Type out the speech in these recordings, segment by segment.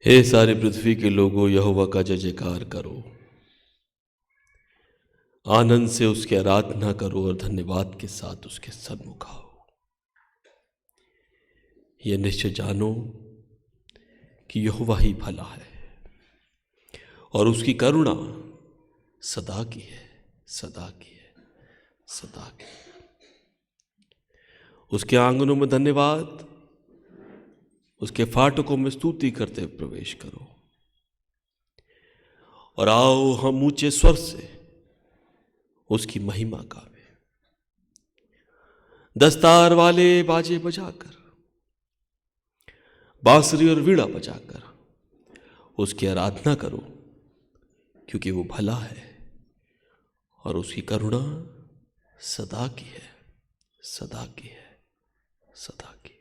हे सारी पृथ्वी के लोगों, यहोवा का जय जयकार करो, आनंद से उसकी आराधना करो और धन्यवाद के साथ उसके सन्मुख आओ। यह निश्चय जानो कि यहोवा ही भला है और उसकी करुणा सदा की है, सदा की है, सदा की है। उसके आंगनों में धन्यवाद, उसके फाटकों में स्तुति करते प्रवेश करो। और आओ हम ऊंचे स्वर से उसकी महिमा गावे, दस्तार वाले बाजे बजाकर, बांसुरी और वीणा बजाकर उसकी आराधना करो, क्योंकि वो भला है और उसकी करुणा सदा की है, सदा की है, सदा की है।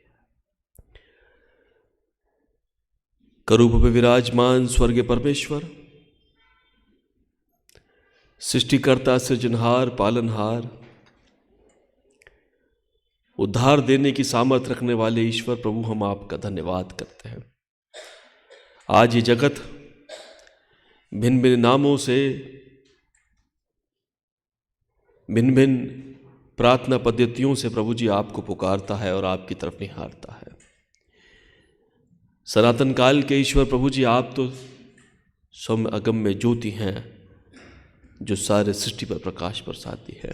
करूब पे विराजमान स्वर्गीय परमेश्वर, सृष्टिकर्ता, सृजनहार, पालनहार, उद्धार देने की सामर्थ रखने वाले ईश्वर प्रभु, हम आपका धन्यवाद करते हैं। आज ये जगत भिन्न भिन्न नामों से, भिन्न भिन्न प्रार्थना पद्धतियों से प्रभु जी आपको पुकारता है और आपकी तरफ निहारता है। सनातन काल के ईश्वर प्रभु जी, आप तो सौम्य अगम्य ज्योति हैं जो सारे सृष्टि पर प्रकाश बरसाती है।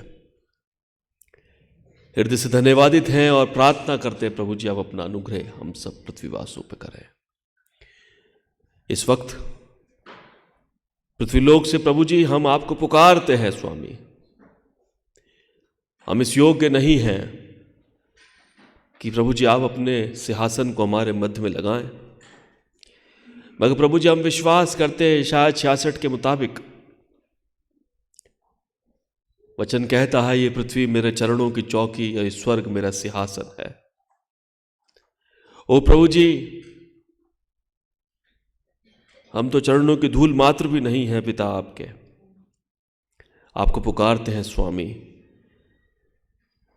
हृदय से धन्यवादित हैं और प्रार्थना करते हैं प्रभु जी, आप अपना अनुग्रह हम सब पृथ्वीवासियों पर करें। इस वक्त पृथ्वीलोक से प्रभु जी हम आपको पुकारते हैं स्वामी। हम इस योग्य नहीं हैं कि प्रभु जी आप अपने सिंहासन को हमारे मध्य में लगाएं, मगर प्रभु जी हम विश्वास करते हैं शायद 66 के मुताबिक वचन कहता है, ये पृथ्वी मेरे चरणों की चौकी और स्वर्ग मेरा सिंहासन है। ओ प्रभु जी, हम तो चरणों की धूल मात्र भी नहीं है पिता आपके। आपको पुकारते हैं स्वामी,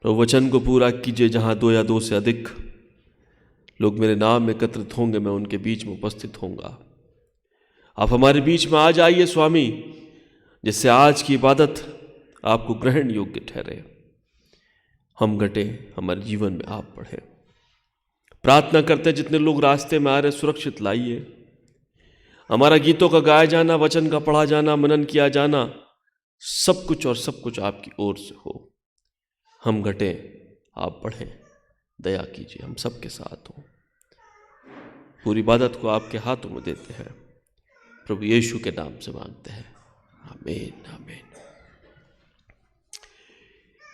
प्रभु वचन को पूरा कीजिए। जहां 2 या 2 से अधिक लोग मेरे नाम में एकत्रित होंगे, मैं उनके बीच में उपस्थित होऊंगा। आप हमारे बीच में आ जाइए स्वामी, जिससे आज की इबादत आपको ग्रहण योग्य ठहरे। हम घटे, हमारे जीवन में आप बढ़े। प्रार्थना करते हैं जितने लोग रास्ते में आ रहे, सुरक्षित लाइए। हमारा गीतों का गाया जाना, वचन का पढ़ा जाना, मनन किया जाना, सब कुछ और सब कुछ आपकी ओर से हो। हम घटे, आप बढ़ें, दया कीजिए, हम सबके साथ हो। पूरी इबादत को आपके हाथों में देते हैं, प्रभु यीशु के नाम से मांगते हैं, आमीन, आमीन।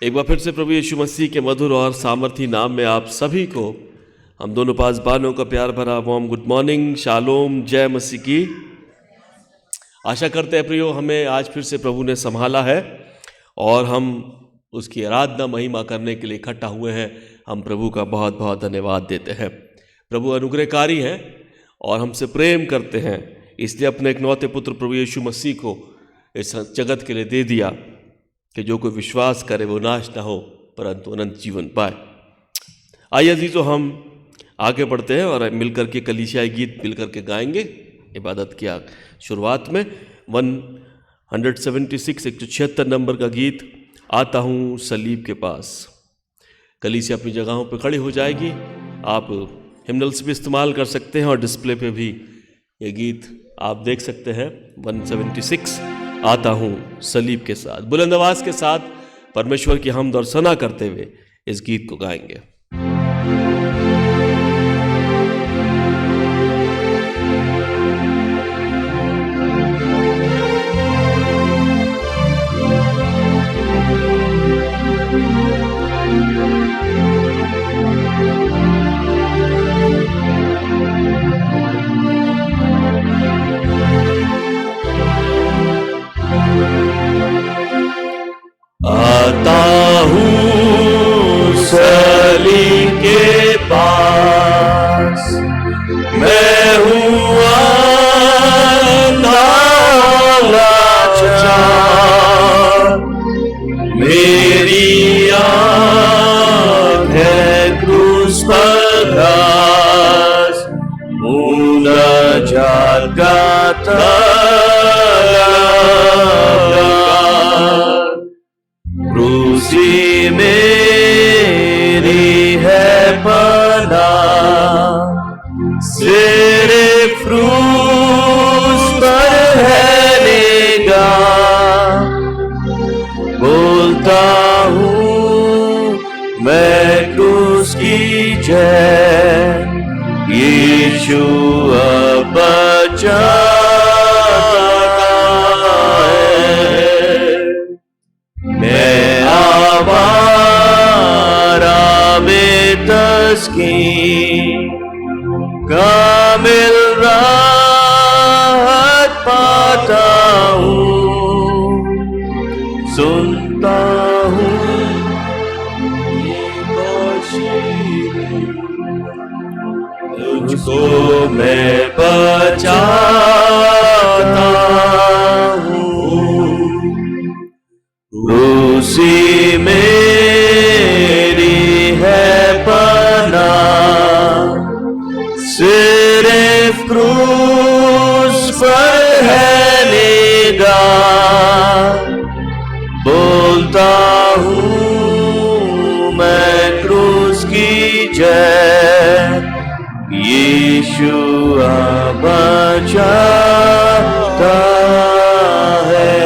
एक बार फिर से प्रभु यीशु मसीह के मधुर और सामर्थी नाम में आप सभी को हम दोनों पासबानों का प्यार भरा वार्म गुड मॉर्निंग, शालोम, जय मसीह की। आशा करते हैं प्रियो, हमें आज फिर से प्रभु ने संभाला है और हम उसकी आराधना महिमा करने के लिए इकट्ठा हुए हैं। हम प्रभु का बहुत बहुत धन्यवाद देते हैं। प्रभु अनुग्रहकारी हैं और हमसे प्रेम करते हैं, इसलिए अपने इकलौते पुत्र प्रभु यीशु मसीह को इस जगत के लिए दे दिया कि जो कोई विश्वास करे वो नाश ना हो परंतु अनंत जीवन पाए। आइए अजीजों, हम आगे बढ़ते हैं और मिलकर के कलीसियाई गीत मिलकर के गाएंगे। इबादत की शुरुआत में 176 176 नंबर का गीत, आता हूँ सलीब के पास। कलीसिया अपनी जगहों पर खड़ी हो जाएगी। आप हिम्नल्स भी इस्तेमाल कर सकते हैं और डिस्प्ले पे भी ये गीत आप देख सकते हैं। 176 आता हूँ सलीब के साथ। बुलंद आवाज के साथ परमेश्वर की हमद और सना करते हुए इस गीत को गाएंगे। आता हूँ सलीब क्रूसी मेरी है पनाह, सिर्फ क्रूस पर है निगाह। बोलता हूँ मैं क्रूस की जय, यीशु अब बचाता है। मैं आवारा में तस्कीन, कामिल राहत पाता हूँ। सुनता हूँ तुझको मैं बचाता हूँ। क्रूसी मेरी है पनाह, सिर्फ क्रूस पर है निगाह। बोलता हूँ मैं क्रूस की जय, यीशु अब बचाता है।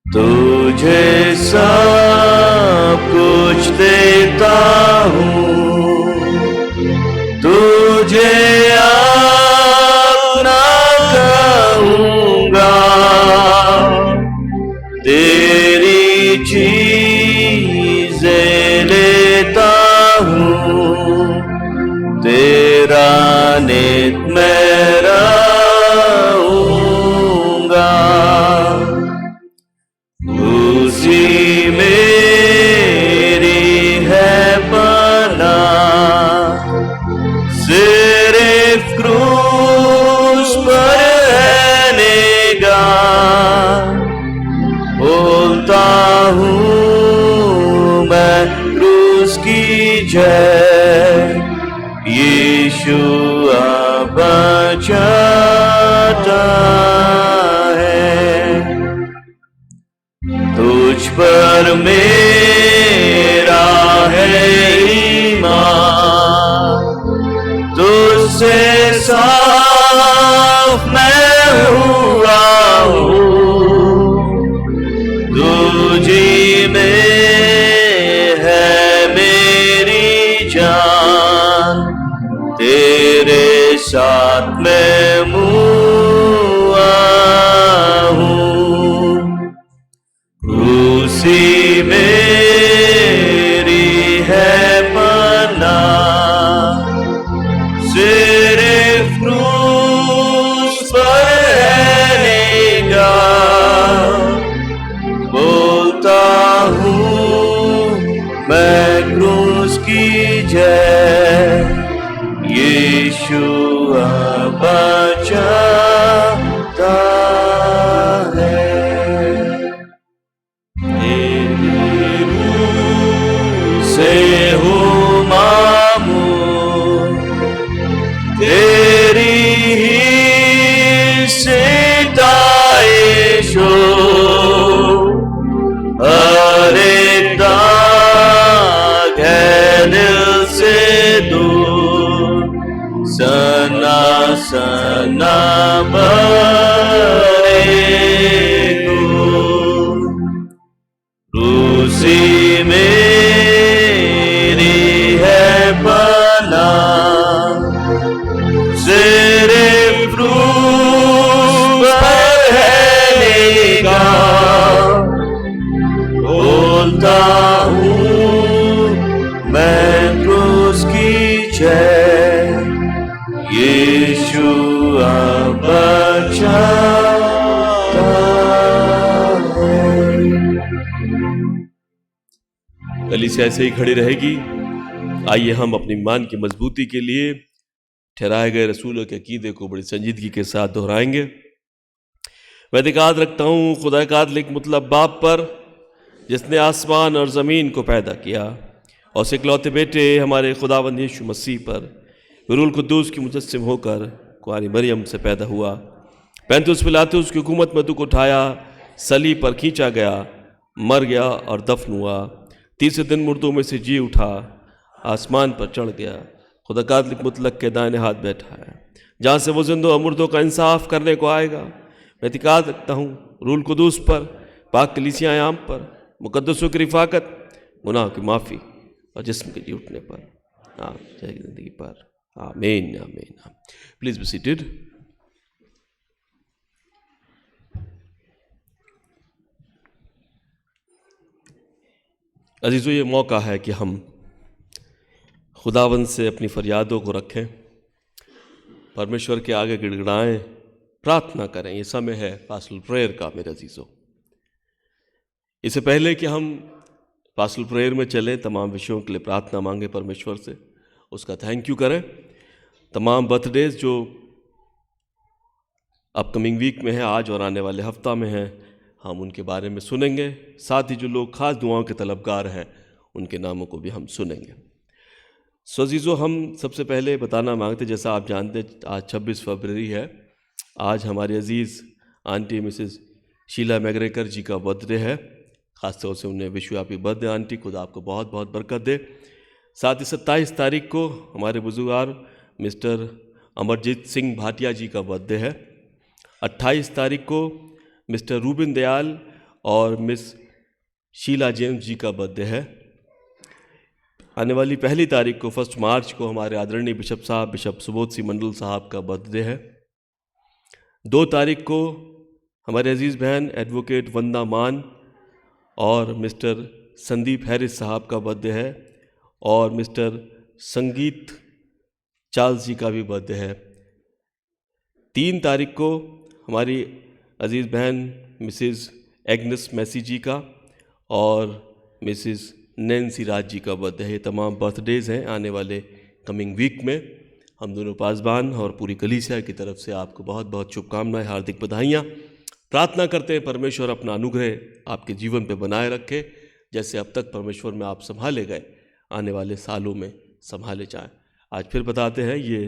तुझे सब कुछ देता हूँ, तुझे अपना कहूँगा। तेरी चीजें लेता हूँ, तेरा नित मैं रहूँगा। क्रूसी मेरी है पनाह, सिर्फ क्रूस पर है निगाह। बोलता हूँ मैं क्रूस की जय, यीशु अब बचाता है। तुझ पर मेरा है ईमान, तुझसे साफ मैं हुआ हूँ। तुझी में है मेरी जान, तेरे साथ मैं मुआ हूँ। क्रूसी मेरी है पनाह, सिर्फ क्रूस पर है निगाह। बोलता हूँ मैं क्रूस की जय, यीशु अब बचाता है। से हूँ मामूर, तेरी ही सिताइश हो। हर एक दाग है दिल से दूर, सना सना बरे दूर। क्रूसी मेरी है पनाह, सिर्फ क्रूस पर है निगाह। बोलता हूँ मैं क्रूस की जय, यीशु अब बचाता है। कलीसिया ऐसे ही खड़ी रहेगी। आइए हम अपनी ईमान की मजबूती के लिए ठहराए गए रसूलों के अकीदे को बड़ी संजीदगी के साथ दोहराएंगे। मैं एतिकाद रखता हूँ खुदा का एक मुतलब बाप पर, जिसने आसमान और ज़मीन को पैदा किया, और उस इकलौते बेटे हमारे खुदावंद यीशु मसीह पर, रूहुल कुद्दूस की मुजस्सिम होकर कुंवारी मरियम से पैदा हुआ। पैंतुस पिलातुस की हुकूमत में दुख उठाया, सलीब पर खींचा गया, मर गया और दफन हुआ। तीसरे दिन मुर्दों में से जी उठा, आसमान पर चढ़ गया, खुदा कातिल मुतलक के दाहिने हाथ बैठा है, जहाँ से वो जिंदों और मुर्दों का इंसाफ करने को आएगा। मैं इतिकाद रखता हूँ रूल कुदूस पर, पाक कलीसिया आयाम पर, मुकद्दसों की रिफाकत, गुनाह की माफ़ी और जिस्म के जी उठने पर, जय की ज़िंदगी पर। आमीन आमीन। Please be seated. अजीज़ों, ये मौका है कि हम खुदावंद से अपनी फरियादों को रखें, परमेश्वर के आगे गिड़गिड़ाएं, प्रार्थना करें। ये समय है पास्टल प्रेयर का मेरे अजीज़ों। इससे पहले कि हम पास्टल प्रेयर में चलें, तमाम विषयों के लिए प्रार्थना मांगे परमेश्वर से, उसका थैंक यू करें। तमाम बर्थडेज जो अपकमिंग वीक में है, आज और आने वाले हफ्ता में हैं, हम उनके बारे में सुनेंगे। साथ ही जो लोग खास दुआओं के तलबगार हैं, उनके नामों को भी हम सुनेंगे। सो अजीज़ों, हम सबसे पहले बताना मांगते, जैसा आप जानते हैं आज 26 फरवरी है। आज हमारे अजीज़ आंटी मिसेस शीला मैग्रेकर जी का बर्थडे है। ख़ास तौर से उन्हें विश्वव्यापी बर्थडे आंटी, खुदा आपको बहुत बहुत बरकत दे। साथ ही 27 तारीख को हमारे बुजुर्ग मिस्टर अमरजीत सिंह भाटिया जी का बर्थडे है। 28 तारीख को मिस्टर रूबिन दयाल और मिस शीला जेम्स जी का बर्थडे है। आने वाली 1 तारीख को 1 मार्च को हमारे आदरणीय बिशप साहब, बिशप सुबोध सिंह मंडल साहब का बर्थडे है। 2 तारीख को हमारे अजीज़ बहन एडवोकेट वंदा मान और मिस्टर संदीप हैरिस साहब का बर्थडे है, और मिस्टर संगीत चार्ल्स जी का भी बर्थडे है। 3 तारीख को हमारी अजीज़ बहन मिसेस एग्नेस मैसी जी का और मिसेस नैन्सी राज जी का बर्थडे है। ये तमाम बर्थडेज़ हैं आने वाले कमिंग वीक में। हम दोनों पासबान और पूरी कलीसिया की तरफ से आपको बहुत बहुत शुभकामनाएं, हार्दिक बधाइयाँ। प्रार्थना करते हैं परमेश्वर अपना अनुग्रह आपके जीवन पे बनाए रखे, जैसे अब तक परमेश्वर में आप संभाले गए, आने वाले सालों में संभाले जाएं। आज फिर बताते हैं, ये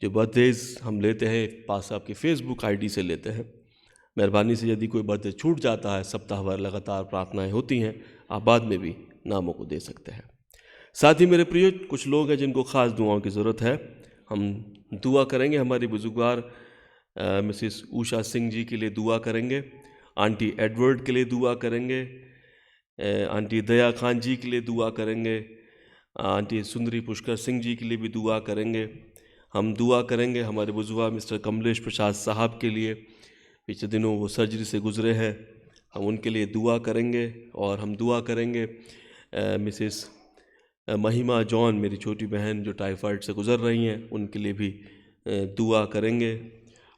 जो बर्थडेज हम लेते हैं पास आपकी फेसबुक आईडी से लेते हैं। मेहरबानी से यदि कोई बर्थडे छूट जाता है, सप्ताह भर लगातार प्रार्थनाएं होती हैं, आप बाद में भी नामों को दे सकते हैं। साथ ही मेरे प्रिय, कुछ लोग हैं जिनको ख़ास दुआओं की ज़रूरत है। हम दुआ करेंगे, हमारी बुजुर्गार मिसेस उषा सिंह जी के लिए दुआ करेंगे, आंटी एडवर्ड के लिए दुआ करेंगे, आंटी दया खान जी के लिए दुआ करेंगे, आंटी सुंदरी पुष्कर सिंह जी के लिए भी दुआ करेंगे। हम दुआ करेंगे हमारे बुजुर्ग मिस्टर कमलेश प्रसाद साहब के लिए, पिछले दिनों वो सर्जरी से गुजरे हैं, हम उनके लिए दुआ करेंगे। और हम दुआ करेंगे मिसेस महिमा जॉन, मेरी छोटी बहन जो टाइफाइड से गुजर रही हैं, उनके लिए भी दुआ करेंगे।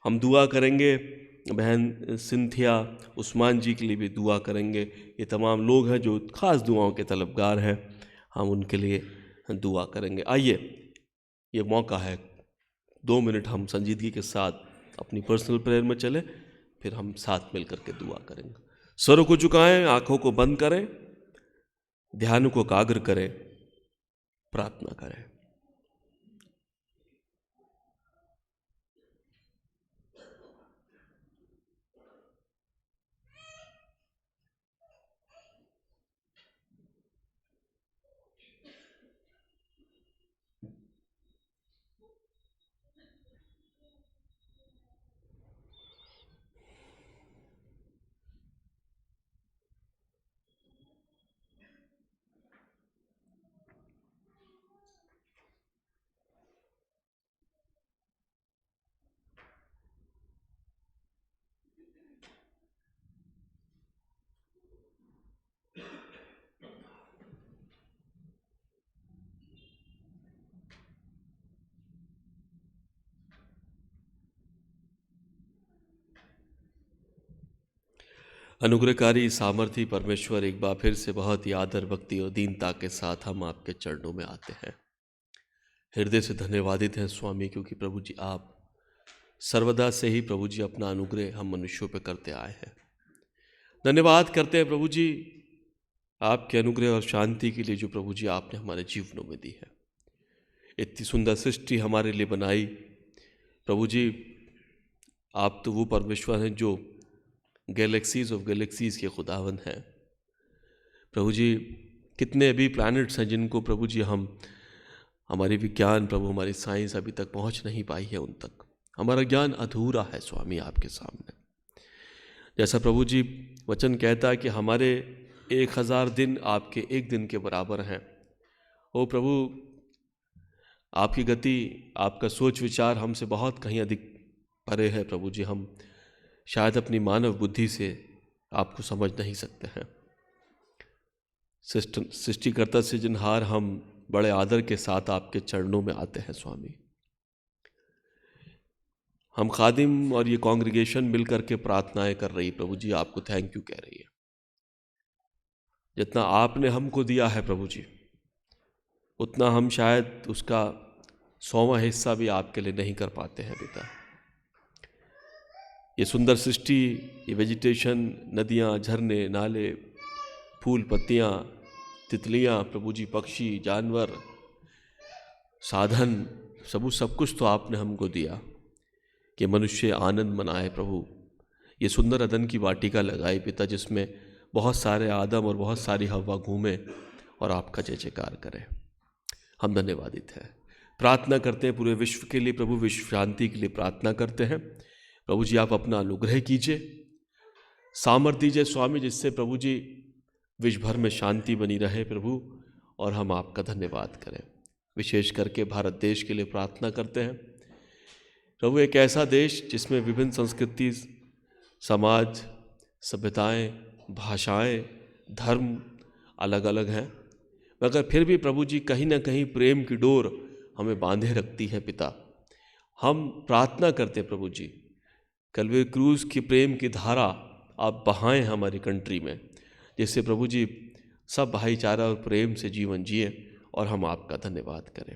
हम दुआ करेंगे बहन सिंथिया उस्मान जी के लिए भी दुआ करेंगे। ये तमाम लोग हैं जो ख़ास दुआओं के तलबगार हैं, हम उनके लिए दुआ करेंगे। आइए, ये मौका है, 2 मिनट हम संजीदगी के साथ अपनी पर्सनल प्रेयर में चलें, फिर हम साथ मिल करके दुआ करेंगे। सरों को झुकाएं, आँखों को बंद करें, ध्यान को एकाग्र करें, प्रार्थना करें। अनुग्रहकारी सामर्थी परमेश्वर, एक बार फिर से बहुत ही आदर, भक्ति और दीनता के साथ हम आपके चरणों में आते हैं। हृदय से धन्यवादित हैं स्वामी, क्योंकि प्रभु जी आप सर्वदा से ही प्रभु जी अपना अनुग्रह हम मनुष्यों पर करते आए हैं। धन्यवाद करते हैं प्रभु जी आपके अनुग्रह और शांति के लिए जो प्रभु जी आपने हमारे जीवनों में दी है। इतनी सुंदर सृष्टि हमारे लिए बनाई, प्रभु जी, आप तो वो परमेश्वर हैं जो गैलेक्सीज ऑफ गैलेक्सीज के खुदावन हैं। प्रभु जी, कितने अभी प्लैनेट्स हैं जिनको प्रभु जी हमारी विज्ञान, प्रभु हमारी साइंस अभी तक पहुंच नहीं पाई है उन तक। हमारा ज्ञान अधूरा है स्वामी आपके सामने। जैसा प्रभु जी वचन कहता है कि हमारे 1000 दिन आपके एक दिन के बराबर हैं। ओ प्रभु, आपकी गति, आपका सोच विचार हमसे बहुत कहीं अधिक परे है प्रभु जी। हम शायद अपनी मानव बुद्धि से आपको समझ नहीं सकते हैं। सृष्टिकर्ता सृजनहार, हम बड़े आदर के साथ आपके चरणों में आते हैं स्वामी। हम खादिम और ये कांग्रेगेशन मिलकर के प्रार्थनाएं कर रही प्रभु जी, आपको थैंक यू कह रही है। जितना आपने हमको दिया है प्रभु जी, उतना हम शायद उसका 100वां हिस्सा भी आपके लिए नहीं कर पाते हैं पिता। ये सुंदर सृष्टि, ये वेजिटेशन, नदियाँ, झरने, नाले, फूल, पत्तियाँ, तितलियाँ, प्रभु जी, पक्षी, जानवर, साधन, सब कुछ तो आपने हमको दिया कि मनुष्य आनंद मनाए प्रभु। ये सुंदर अदन की वाटिका लगाई पिता, जिसमें बहुत सारे आदम और बहुत सारी हव्वा घूमे और आपका जय जयकार करें। हम धन्यवादित हैं। प्रार्थना करते हैं पूरे विश्व के लिए प्रभु, विश्व शांति के लिए प्रार्थना करते हैं प्रभु जी। आप अपना अनुग्रह कीजिए, सामर्थ्य दीजिए स्वामी, जिससे प्रभु जी विश्व भर में शांति बनी रहे प्रभु, और हम आपका धन्यवाद करें। विशेष करके भारत देश के लिए प्रार्थना करते हैं प्रभु। एक ऐसा देश जिसमें विभिन्न संस्कृति, समाज, सभ्यताएं, भाषाएं, धर्म अलग अलग हैं, मगर फिर भी प्रभु जी कहीं ना कहीं प्रेम की डोर हमें बांधे रखती है पिता। हम प्रार्थना करते प्रभु जी, कल्वरी क्रूज की प्रेम की धारा आप बहाएं हमारी कंट्री में, जिससे प्रभु जी सब भाईचारा और प्रेम से जीवन जिए, और हम आपका धन्यवाद करें।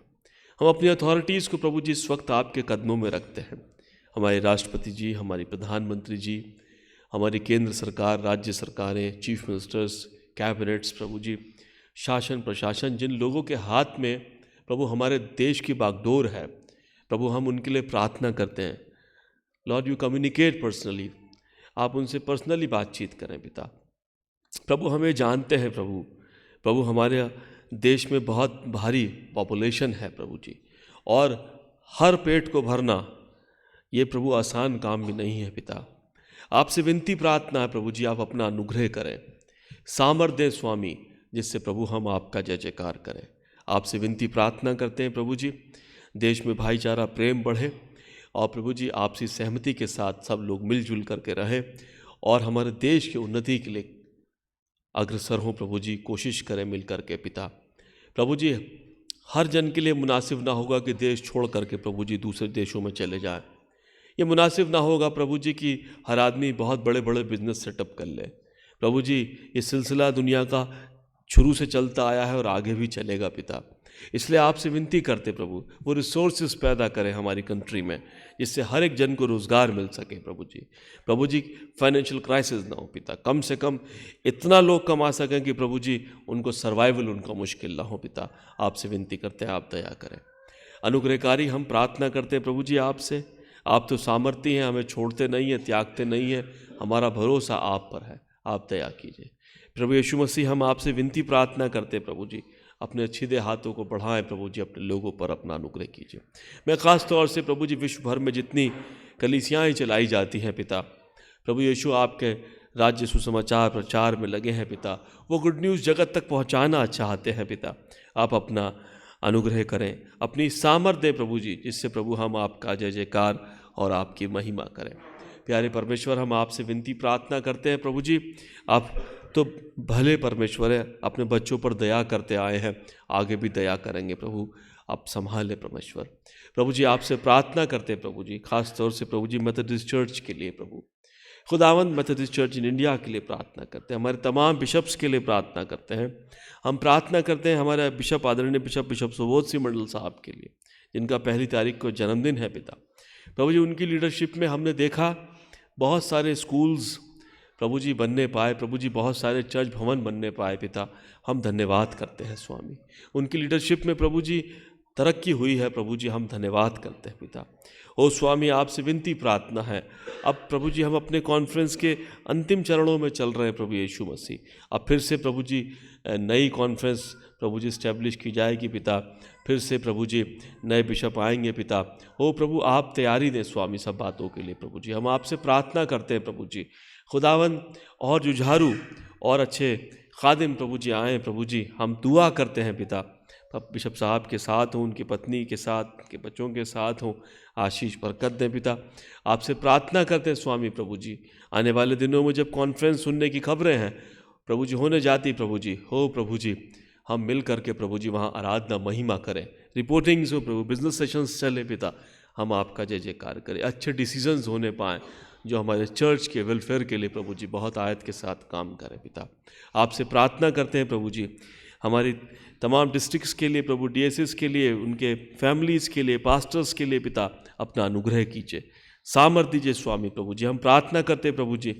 हम अपनी अथॉरिटीज़ को प्रभु जी इस वक्त आपके कदमों में रखते हैं। हमारे राष्ट्रपति जी, हमारी प्रधानमंत्री जी, हमारी केंद्र सरकार, राज्य सरकारें, चीफ मिनिस्टर्स, कैबिनेट्स, प्रभु जी शासन प्रशासन, जिन लोगों के हाथ में प्रभु हमारे देश की बागडोर है प्रभु, हम उनके लिए प्रार्थना करते हैं। लॉर्ड, यू कम्युनिकेट पर्सनली, आप उनसे पर्सनली बातचीत करें पिता। प्रभु हमें जानते हैं प्रभु हमारे देश में बहुत भारी पॉपुलेशन है प्रभु जी, और हर पेट को भरना ये प्रभु आसान काम भी नहीं है पिता। आपसे विनती प्रार्थना है प्रभु जी, आप अपना अनुग्रह करें, सामर्थ्य दें स्वामी, जिससे प्रभु हम आपका जय जयकार करें। आपसे विनती प्रार्थना करते हैं प्रभु जी, देश में भाईचारा, प्रेम बढ़े, और प्रभु जी आपसी सहमति के साथ सब लोग मिलजुल करके रहे, और हमारे देश की उन्नति के लिए अग्रसर हों प्रभु जी, कोशिश करें मिल करके पिता। प्रभु जी, हर जन के लिए मुनासिब ना होगा कि देश छोड़ करके प्रभु जी दूसरे देशों में चले जाए। ये मुनासिब ना होगा प्रभु जी कि हर आदमी बहुत बड़े बड़े बिजनेस सेटअप कर ले प्रभु जी। ये सिलसिला दुनिया का शुरू से चलता आया है और आगे भी चलेगा पिता। इसलिए आपसे विनती करते प्रभु, वो रिसोर्सेज पैदा करें हमारी कंट्री में, जिससे हर एक जन को रोज़गार मिल सके प्रभु जी फाइनेंशियल क्राइसिस ना हो पिता, कम से कम इतना लोग कमा सकें कि प्रभु जी उनको सर्वाइवल उनका मुश्किल ना हो पिता। आपसे विनती करते हैं, आप दया करें। अनुग्रहकारी हम प्रार्थना करते हैं प्रभु जी आपसे, आप तो सामर्थ्य हैं, हमें छोड़ते नहीं हैं, त्यागते नहीं हैं, हमारा भरोसा आप पर है, आप दया कीजिए। प्रभु यीशु मसीह, हम आपसे विनती प्रार्थना करते हैं प्रभु जी, अपने अच्छे हाथों को बढ़ाएं प्रभु जी, अपने लोगों पर अपना अनुग्रह कीजिए। मैं ख़ास तौर से प्रभु जी विश्व भर में जितनी कलीसियाएँ चलाई जाती हैं पिता, प्रभु यीशु आपके राज्य सुसमाचार प्रचार में लगे हैं पिता, वो गुड न्यूज़ जगत तक पहुँचाना चाहते हैं पिता। आप अपना अनुग्रह करें, अपनी सामर्थ्य दें प्रभु जी, जिससे प्रभु हम आपका जय जयकार और आपकी महिमा करें। प्यारे परमेश्वर, हम आपसे विनती प्रार्थना करते हैं प्रभु जी, आप तो भले परमेश्वर है, अपने बच्चों पर दया करते आए हैं, आगे भी दया करेंगे प्रभु। आप संभालें परमेश्वर। प्रभु जी आपसे प्रार्थना करते हैं प्रभु जी, खास तौर से प्रभु जी मेथोडिस्ट चर्च के लिए प्रभु, खुदावंद मेथोडिस्ट चर्च इन इंडिया के लिए प्रार्थना करते हैं, हमारे तमाम बिशप्स के लिए प्रार्थना करते हैं। हम प्रार्थना करते हैं हमारे बिशप, आदरणीय बिशप सुबोध सिंह मंडल साहब के लिए, जिनका 1 तारीख को जन्मदिन है पिता। प्रभु जी उनकी लीडरशिप में हमने देखा बहुत सारे स्कूल्स प्रभु जी बनने पाए, प्रभु जी बहुत सारे चर्च भवन बनने पाए पिता। हम धन्यवाद करते हैं स्वामी, उनकी लीडरशिप में प्रभु जी तरक्की हुई है प्रभु जी, हम धन्यवाद करते हैं पिता। ओ स्वामी, आपसे विनती प्रार्थना है, अब प्रभु जी हम अपने कॉन्फ्रेंस के अंतिम चरणों में चल रहे हैं प्रभु यीशु मसीह। अब फिर से प्रभु जी नई कॉन्फ्रेंस प्रभु जी इस्टेब्लिश की जाएगी पिता, फिर से प्रभु जी नए बिशप आएंगे पिता। ओ प्रभु, आप तैयारी दें स्वामी सब बातों के लिए प्रभु जी। हम आपसे प्रार्थना करते हैं प्रभु जी, खुदावन और जुझारू और अच्छे खादिम प्रभु जी आएँ प्रभु जी। हम दुआ करते हैं पिता, बिशप साहब के साथ हों, उनकी पत्नी के साथ, उनके बच्चों के साथ हों, आशीष बरकत दें पिता। आपसे प्रार्थना करते हैं स्वामी प्रभु जी, आने वाले दिनों में जब कॉन्फ्रेंस सुनने की खबरें हैं प्रभु जी होने जाती प्रभु जी, हो प्रभु जी हम मिल करके प्रभु जी वहाँ आराधना महिमा करें, रिपोर्टिंग्स हो प्रभु, बिजनेस सेशंस चले पिता, हम आपका जय जयकार करें, अच्छे डिसीजंस होने पाएँ जो हमारे चर्च के वेलफेयर के लिए प्रभु जी बहुत आयत के साथ काम करें पिता। आपसे प्रार्थना करते हैं प्रभु जी, हमारी तमाम डिस्ट्रिक्ट्स के लिए प्रभु, डीएसएस के लिए, उनके फैमिलीज़ के लिए, पास्टर्स के लिए पिता अपना अनुग्रह कीजिए, सामर्थ दीजिए स्वामी प्रभु जी। हम प्रार्थना करते हैं प्रभु जी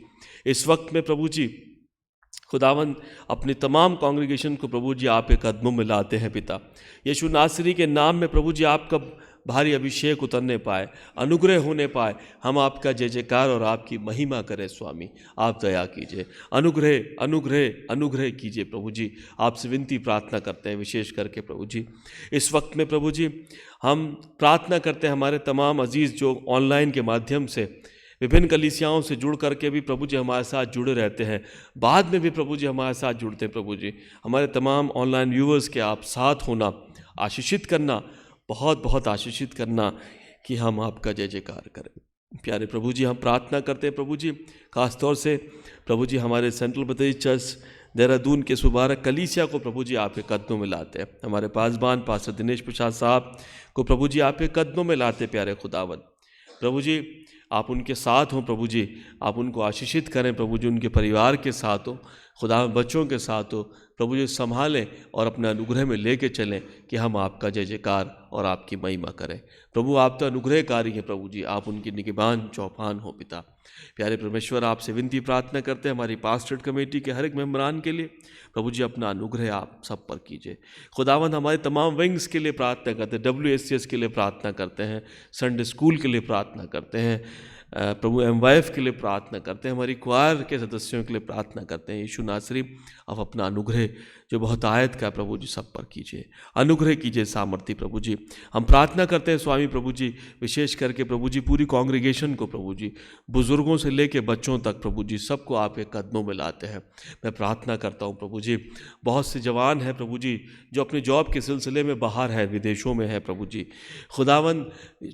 इस वक्त में प्रभु जी, खुदावन अपनी तमाम कांग्रेगेशन को प्रभु जी आप के कदमों में लाते हैं पिता। यीशु नासरी के नाम में प्रभु जी आपका भारी अभिषेक उतरने पाए, अनुग्रह होने पाए, हम आपका जय जयकार और आपकी महिमा करें स्वामी। आप दया कीजिए, अनुग्रह अनुग्रह अनुग्रह कीजिए प्रभु जी। आपसे विनती प्रार्थना करते हैं विशेष करके प्रभु जी इस वक्त में प्रभु जी हम प्रार्थना करते हैं हमारे तमाम अजीज़ जो ऑनलाइन के माध्यम से विभिन्न कलीसियाओं से जुड़ करके भी प्रभु जी हमारे साथ जुड़े रहते हैं, बाद में भी प्रभु जी हमारे साथ जुड़ते हैं प्रभु जी। हमारे तमाम ऑनलाइन व्यूवर्स के आप साथ होना, आशीषित करना, बहुत बहुत आशीषित करना कि हम आपका जय जयकार करें। प्यारे प्रभु जी हम प्रार्थना करते हैं प्रभु जी, ख़ास तौर से प्रभु जी हमारे सेंट्रल बतौर चर्च देहरादून के सुबारक कलीसिया को प्रभु जी आपके कदमों में लाते हैं। हमारे पासबान पास्टर दिनेश प्रसाद साहब को प्रभु जी आपके कदमों में लाते प्यारे खुदावन। प्रभु जी आप उनके साथ हों प्रभु जी, आप उनको आशीषित करें प्रभु जी, उनके परिवार के साथ हो खुदा, बच्चों के साथ हो प्रभु जी, संभालें और अपने अनुग्रह में लेके चलें कि हम आपका जय जयकार और आपकी महिमा करें। प्रभु आप तो अनुग्रहकारी हैं प्रभु जी, आप उनकी निगहबान चौपान हो पिता। प्यारे परमेश्वर आपसे विनती प्रार्थना करते हैं हमारी पास्टरेट कमेटी के हर एक मेम्बरान के लिए प्रभु जी अपना अनुग्रह आप सब पर कीजिए। खुदावंद हमारे तमाम विंग्स के लिए प्रार्थना करते हैं, WSCS के लिए प्रार्थना करते हैं, संडे स्कूल के लिए प्रार्थना करते हैं प्रभु, MYF के लिए प्रार्थना करते हैं, हमारी क्वायर के सदस्यों के लिए प्रार्थना करते हैं। यीशु नासरी आप अपना अनुग्रह जो बहुत आयत का प्रभु जी सब पर कीजिए, अनुग्रह कीजिए सामर्थ्य प्रभु जी। हम प्रार्थना करते हैं स्वामी प्रभु जी विशेष करके प्रभु जी पूरी कांग्रेगेशन को प्रभु जी, बुजुर्गों से लेके बच्चों तक प्रभु जी सबको आपके कदमों में लाते हैं। मैं प्रार्थना करता हूँ प्रभु जी, बहुत से जवान हैं प्रभु जी जो अपने जॉब के सिलसिले में बाहर है, विदेशों में है प्रभु जी, खुदावन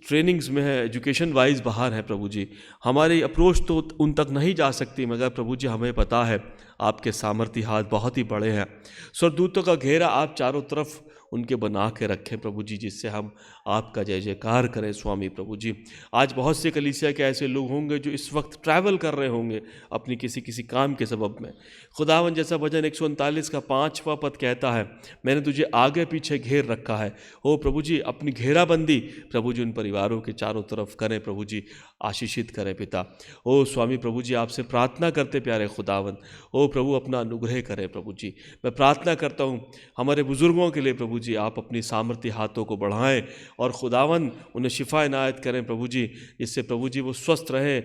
ट्रेनिंग्स में है, एजुकेशन वाइज बाहर है प्रभु जी। हमारी अप्रोच तो उन तक नहीं जा सकती, मगर प्रभु जी हमें पता है आपके सामर्थ्य हाथ बहुत ही बड़े हैं। स्वर्गदूतों का घेरा आप चारों तरफ उनके बना के रखें प्रभु जी, जिससे हम आपका जय जयकार करें स्वामी प्रभु जी। आज बहुत से कलीसिया के ऐसे लोग होंगे जो इस वक्त ट्रैवल कर रहे होंगे अपनी किसी काम के सबब में। खुदावन जैसा भजन 139 का 5वां पद कहता है, मैंने तुझे आगे पीछे घेर रखा है। ओ प्रभु जी अपनी घेराबंदी प्रभु जी उन परिवारों के चारों तरफ करें प्रभु जी, आशीषित करें पिता। ओ स्वामी प्रभु जी आपसे प्रार्थना करते प्यारे खुदावन, ओ प्रभु अपना अनुग्रह करें प्रभु जी। मैं प्रार्थना करता हूँ हमारे बुजुर्गों के लिए प्रभु जी, आप अपनी सामर्थ्य हाथों को बढ़ाएं और खुदावन उन्हें शिफा इनायत करें प्रभु जी, जिससे प्रभु जी वो स्वस्थ रहे,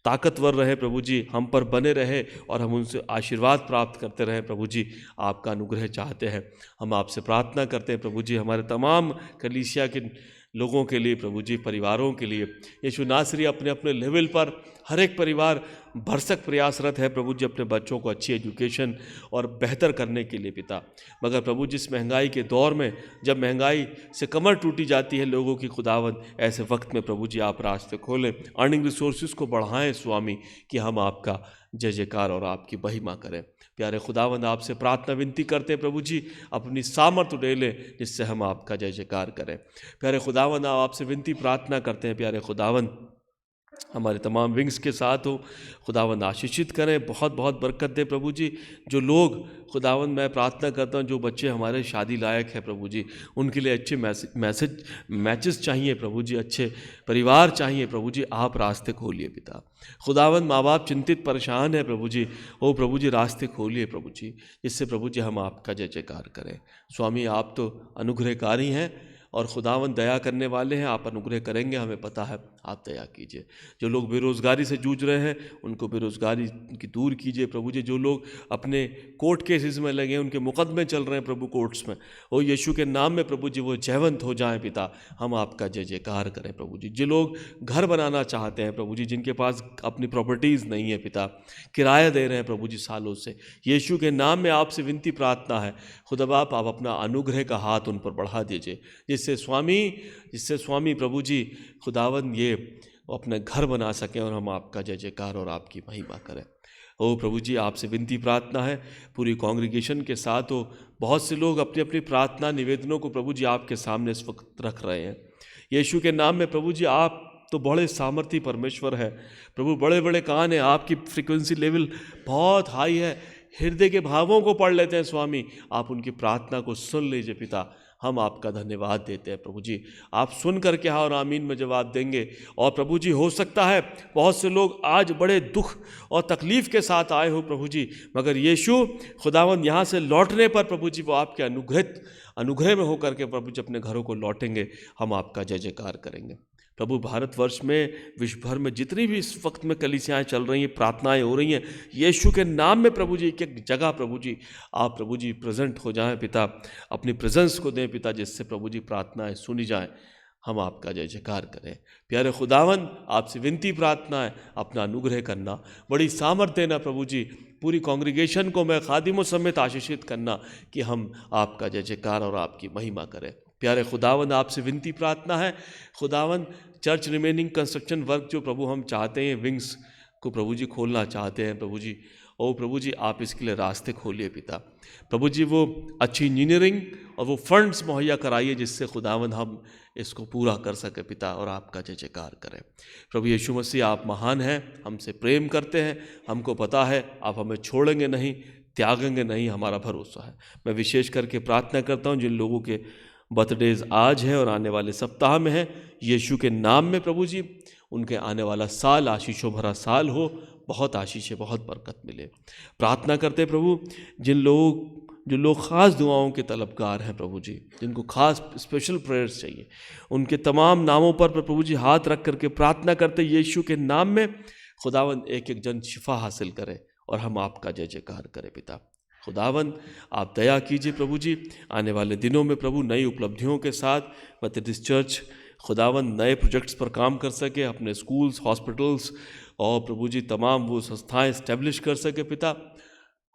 ताकतवर रहे प्रभु जी, हम पर बने रहे और हम उनसे आशीर्वाद प्राप्त करते रहें प्रभु जी। आपका अनुग्रह चाहते हैं, हम आपसे प्रार्थना करते हैं प्रभु जी हमारे तमाम कलीसिया के लोगों के लिए प्रभु जी, परिवारों के लिए। यीशु नासरी अपने अपने लेवल पर हर एक परिवार भरसक प्रयासरत है प्रभु जी अपने बच्चों को अच्छी एजुकेशन और बेहतर करने के लिए पिता। मगर प्रभु जिस महंगाई के दौर में, जब महंगाई से कमर टूटी जाती है लोगों की खुदावंद, ऐसे वक्त में प्रभु जी आप रास्ते खोलें, अर्निंग रिसोर्सेज को बढ़ाएं स्वामी, कि हम आपका जय जयकार और आपकी महिमा करें। प्यारे खुदावंद आपसे प्रार्थना विनती करते हैं प्रभु जी, अपनी सामर्थ उड़ेलें जिससे हम आपका जय जयकार करें। प्यारे खुदावंद आपसे विनती प्रार्थना करते हैं प्यारे खुदावंद हमारे तमाम विंग्स के साथ हो, खुदावंद आशीषित करें, बहुत बहुत बरकत दे प्रभु जी। जो लोग खुदावंद, मैं प्रार्थना करता हूँ जो बच्चे हमारे शादी लायक है प्रभु जी, उनके लिए अच्छे मैचेस चाहिए प्रभु जी, अच्छे परिवार चाहिए प्रभु जी, आप रास्ते खोलिए पिता। खुदावंद माँ बाप चिंतित परेशान है प्रभु जी, ओ प्रभु जी रास्ते खोलिए प्रभु जी, जिससे प्रभु जी हम आपका जय जयकार करें। स्वामी आप तो अनुग्रहकारी हैं और खुदावन दया करने वाले हैं, आप अनुग्रह करेंगे, हमें पता है। आप दया कीजिए। जो लोग बेरोज़गारी से जूझ रहे हैं उनको बेरोज़गारी की दूर कीजिए प्रभु जी। जो लोग अपने कोर्ट केसेस में लगे हैं, उनके मुकदमे चल रहे हैं प्रभु कोर्ट्स में, ओ यीशु के नाम में प्रभु जी वो जयवंत हो जाएं पिता। हम आपका जय जयकार करें प्रभु जी। जो लोग घर बनाना चाहते हैं प्रभु जी, जिनके पास अपनी प्रॉपर्टीज़ नहीं है पिता, किराया दे रहे हैं प्रभु जी सालों से, यीशु के नाम में आपसे विनती प्रार्थना है खुदा बाप, आप अपना अनुग्रह का हाथ उन पर बढ़ा दीजिए, जिससे स्वामी प्रभु जी खुदावन ये अपने घर बना सकें और हम आपका जय जयकार और आपकी महिमा करें। ओ प्रभु जी, आपसे विनती प्रार्थना है पूरी कांग्रीगेशन के साथ। हो बहुत से लोग अपनी अपनी प्रार्थना निवेदनों को प्रभु जी आपके सामने इस वक्त रख रहे हैं यीशु के नाम में प्रभु जी। आप तो बड़े सामर्थी परमेश्वर है प्रभु, बड़े बड़े कान हैं, आपकी फ्रीक्वेंसी लेवल बहुत हाई है, हृदय के भावों को पढ़ लेते हैं स्वामी। आप उनकी प्रार्थना को सुन लीजिए पिता, हम आपका धन्यवाद देते हैं प्रभु जी। आप सुन करके हाँ और आमीन में जवाब देंगे। और प्रभु जी हो सकता है बहुत से लोग आज बड़े दुख और तकलीफ़ के साथ आए हो प्रभु जी, मगर यीशु खुदावंद यहाँ से लौटने पर प्रभु जी वो आपके अनुग्रह में होकर के प्रभु जी अपने घरों को लौटेंगे। हम आपका जय जयकार करेंगे प्रभु। भारतवर्ष में, विश्व भर में जितनी भी इस वक्त में कलीसियाएँ चल रही हैं, प्रार्थनाएं हो रही हैं, यीशु के नाम में प्रभु जी एक जगह प्रभु जी आप प्रभु जी प्रेजेंट हो जाएं पिता, अपनी प्रेजेंस को दें पिता, जिससे प्रभु जी प्रार्थनाएं सुनी जाएं। हम आपका जय जयकार करें। प्यारे खुदावन, आपसे विनती प्रार्थना है अपना अनुग्रह करना, बड़ी सामर्थ्य देना प्रभु जी, पूरी कांग्रीगेशन को मैं खादिमों समेत आशीषित करना कि हम आपका जय जयकार और आपकी महिमा करें। प्यारे खुदावन, आपसे विनती प्रार्थना है खुदावन, चर्च रिमेनिंग कंस्ट्रक्शन वर्क जो प्रभु हम चाहते हैं, विंग्स को प्रभु जी खोलना चाहते हैं प्रभु जी, ओ प्रभु जी आप इसके लिए रास्ते खोलिए पिता। प्रभु जी वो अच्छी इंजीनियरिंग और वो फंड्स मुहैया कराइए जिससे खुदावन हम इसको पूरा कर सके पिता, और आपका जय जयकार करें। प्रभु यीशु मसीह आप महान हैं, हमसे प्रेम करते हैं, हमको पता है आप हमें छोड़ेंगे नहीं, त्यागेंगे नहीं, हमारा भरोसा है। मैं विशेष करके प्रार्थना करता हूँ जिन लोगों के बर्थडेज आज है और आने वाले सप्ताह में है, यीशु के नाम में प्रभु जी उनके आने वाला साल आशीषों भरा साल हो, बहुत आशीष है, बहुत बरकत मिले। प्रार्थना करते प्रभु जो लोग ख़ास दुआओं के तलबगार हैं प्रभु जी, जिनको खास स्पेशल प्रेयर्स चाहिए, उनके तमाम नामों पर प्रभु जी हाथ रख करके प्रार्थना करते यीशु के नाम में खुदावन एक एक जन शिफा हासिल करे और हम आपका जय जयकार करें पिता। खुदावन आप दया कीजिए प्रभु जी, आने वाले दिनों में प्रभु नई उपलब्धियों के साथ मेथोडिस्ट चर्च खुदावन नए प्रोजेक्ट्स पर काम कर सके, अपने स्कूल्स, हॉस्पिटल्स और प्रभु जी तमाम वो संस्थाएं इस्टेब्लिश कर सके पिता।